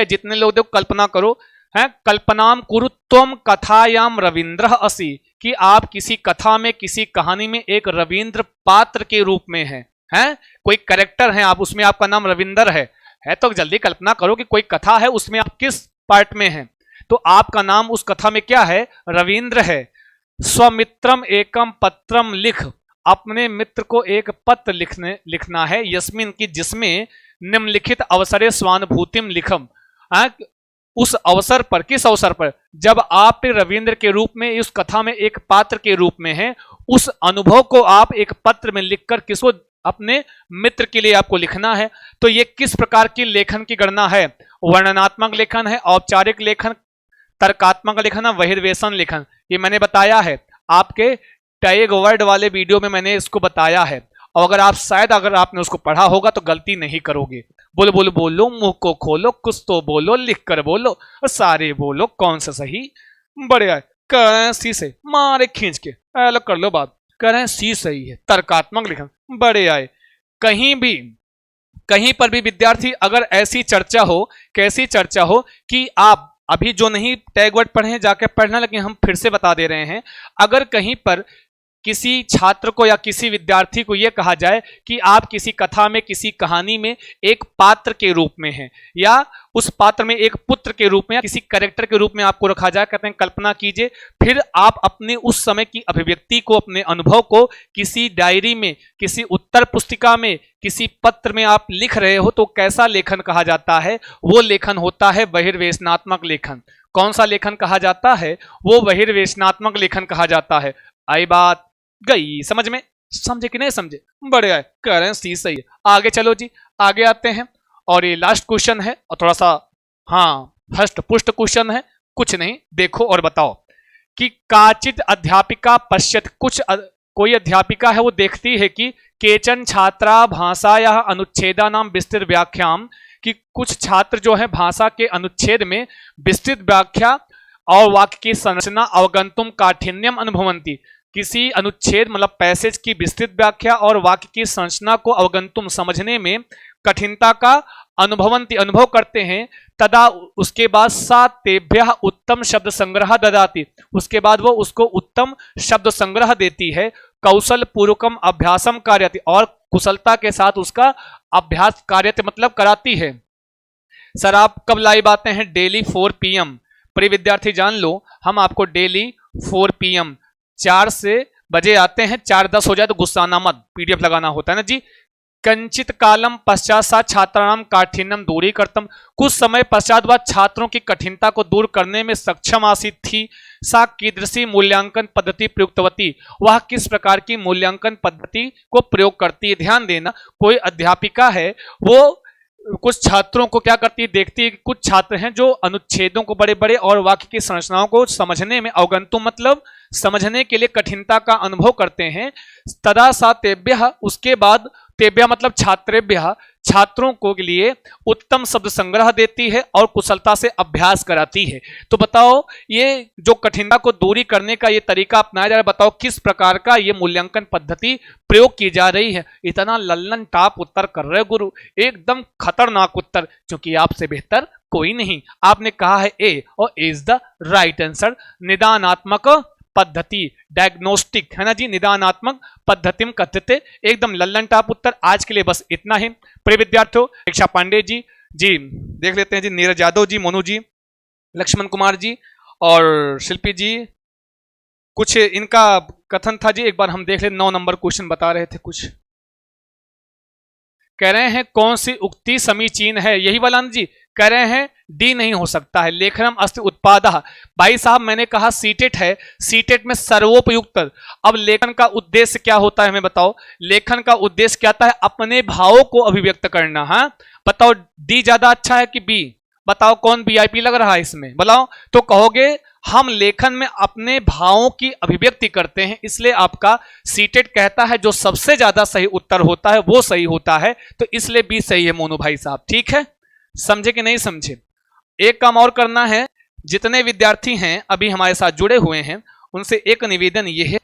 जितने लोग देखो कल्पना करो। है कल्पनाम कुरु त्वम कथायाम रविंद्र असि, कि आप किसी कथा में, किसी कहानी में एक रविंद्र पात्र के रूप में हैं, कोई कैरेक्टर है आप, उसमें आपका नाम रविंद्र है। तो जल्दी कल्पना करो कि कोई कथा है, उसमें आप किस पार्ट में हैं। तो आपका नाम उस कथा में क्या है? रविंद्र है। स्वमित्रम एकम पत्रम लिख, अपने मित्र को एक पत्र लिखना है। यस्मिन की, जिसमें निम्नलिखित अवसरे स्वानुभूतिम लिखम, उस अवसर पर, किस अवसर पर? जब आप रविंद्र के रूप में इस कथा में एक पात्र के रूप में हैं, उस अनुभव को आप एक पत्र में लिखकर किसको? अपने मित्र के लिए आपको लिखना है। तो ये किस प्रकार की लेखन की गणना है? वर्णनात्मक लेखन है, औपचारिक लेखन, तर्कात्मक लेखन है, बहिर्वेशन लेखन। ये मैंने बताया है आपके टैग वर्ड वाले वीडियो में, मैंने इसको बताया है। और अगर आपने उसको पढ़ा होगा तो गलती नहीं करोगे। बोलो बोलो बोलो, मुंह को खोलो, कुछ तो बोलो, लिख कर बोलो, सारे बोलो, कौन सा सही? बढ़िया, कह रहे हैं सी से, मारे खींच के लो, कर लो बात। कह रहे हैं सी सही है, तर्कात्मक लेखन। बड़े आए। कहीं पर भी विद्यार्थी अगर ऐसी चर्चा हो, कैसी चर्चा हो कि आप अभी जो नहीं टैग वर्ड पढ़े हैं जाके पढ़ना, लेकिन हम फिर से बता दे रहे हैं, अगर कहीं पर किसी छात्र को या किसी विद्यार्थी को यह कहा जाए कि आप किसी कथा में, किसी कहानी में एक पात्र के रूप में हैं, या उस पात्र में एक पुत्र के रूप में या किसी कैरेक्टर के रूप में आपको रखा जाए, कहते हैं कल्पना कीजिए, फिर आप अपने उस समय की अभिव्यक्ति को, अपने अनुभव को किसी डायरी में, किसी उत्तर पुस्तिका में, किसी पत्र में आप लिख रहे हो, तो कैसा लेखन कहा जाता है? वो लेखन होता है बहिर्वेशनात्मक लेखन। कौन सा लेखन कहा जाता है? वो बहिर्वेशनात्मक लेखन कहा जाता है। आई बात गई समझ में? समझे कि नहीं समझे? बड़े आए कह रहे हैं सी सही है। आगे चलो जी, आगे आते हैं, और ये लास्ट क्वेश्चन है और थोड़ा सा हष्ट पुष्ट क्वेश्चन है, कुछ नहीं, देखो और बताओ कि काचित अध्यापिका पश्यत, कोई अध्यापिका है वो देखती है कि केचन छात्रा भाषाया अनुच्छेदा नाम विस्तृत व्याख्याम, कि कुछ छात्र जो है भाषा के अनुच्छेद में विस्तृत व्याख्या और वाक्य की संरचना अवगंतुम काठिन्यम अनुभवंती, किसी अनुच्छेद मतलब पैसेज की विस्तृत व्याख्या और वाक्य की संरचना को अवगंतुम समझने में कठिनता का अनुभवंती अनुभव करते हैं। तदा उसके बाद सा तेभ्यः उत्तम शब्द संग्रह ददाति, उसके बाद वो उसको उत्तम शब्द संग्रह देती है। कौशल पूर्वकम अभ्यासम कार्यति, और कुशलता के साथ उसका अभ्यास कार्यति मतलब कराती है। सर आप कब लाइव आते हैं? Daily 4 PM। प्रिय विद्यार्थी जान लो, हम आपको डेली 4 PM 4 से बजे आते हैं। 4:10 हो जाए तो गुस्सा आना मत, PDF लगाना होता है ना जी। कंचित कालम पश्चात सा छात्राणाम काठिन्यम दूरी करतम, कुछ समय पश्चात बाद छात्रों की कठिनता को दूर करने में सक्षम आसित थी। सा कीदृशी मूल्यांकन पद्धति प्रयुक्तवती, वह किस प्रकार की मूल्यांकन पद्धति को प्रयोग करती है? ध्यान देना, कोई अध्यापिका है वो कुछ छात्रों को क्या करती है, देखती है कि कुछ छात्र हैं जो अनुच्छेदों को, बड़े बड़े और वाक्य की संरचनाओं को समझने में अवगंतुम मतलब समझने के लिए कठिनता का अनुभव करते हैं। तदा सा तेभ्यः, उसके बाद तेभ्यः मतलब छात्रेभ्यः, छात्रों को के लिए उत्तम शब्द संग्रह देती है और कुशलता से अभ्यास कराती है। तो बताओ ये जो कठिनता को दूरी करने का ये तरीका अपनाया जा रहा है, बताओ किस प्रकार का ये मूल्यांकन पद्धति प्रयोग की जा रही है? इतना लल्लन टाप उत्तर कर रहे गुरु, एकदम खतरनाक उत्तर, क्योंकि आपसे बेहतर कोई नहीं। आपने कहा है ए, और ए इज द राइट आंसर। निदानात्मक पद्धति, डायग्नोस्टिक है ना जी, निदानात्मक पद्धति में कथ्यते, एकदम लल्लन टाप उत्तर। आज के लिए बस इतना ही। प्रिय विद्यार्थियों, दीक्षा पांडे जी देख लेते हैं जी, नीरज यादव जी, मोनू जी, लक्ष्मण कुमार जी और शिल्पी जी, कुछ इनका कथन था जी, एक बार हम देख ले। 9 नंबर क्वेश्चन बता रहे थे, कुछ कह रहे हैं कौन सी उक्ति समीचीन है, यही वाला जी। कह रहे हैं डी नहीं हो सकता है, लेखनम अस्ति उत्पादः। भाई साहब मैंने कहा सीटेट है, सीटेट में सर्वोपयुक्त। अब लेखन का उद्देश्य क्या होता है हमें बताओ? लेखन का उद्देश्य क्या होता है? अपने भावों को अभिव्यक्त करना। हाँ बताओ, डी ज्यादा अच्छा है कि बी? बताओ कौन VIP लग रहा है इसमें, बताओ। तो कहोगे हम लेखन में अपने भावों की अभिव्यक्ति करते हैं, इसलिए आपका सीटेट कहता है जो सबसे ज्यादा सही उत्तर होता है वो सही होता है, तो इसलिए बी सही है मोनू भाई साहब। ठीक है, समझे कि नहीं समझे? एक काम और करना है, जितने विद्यार्थी हैं अभी हमारे साथ जुड़े हुए हैं उनसे एक निवेदन यह है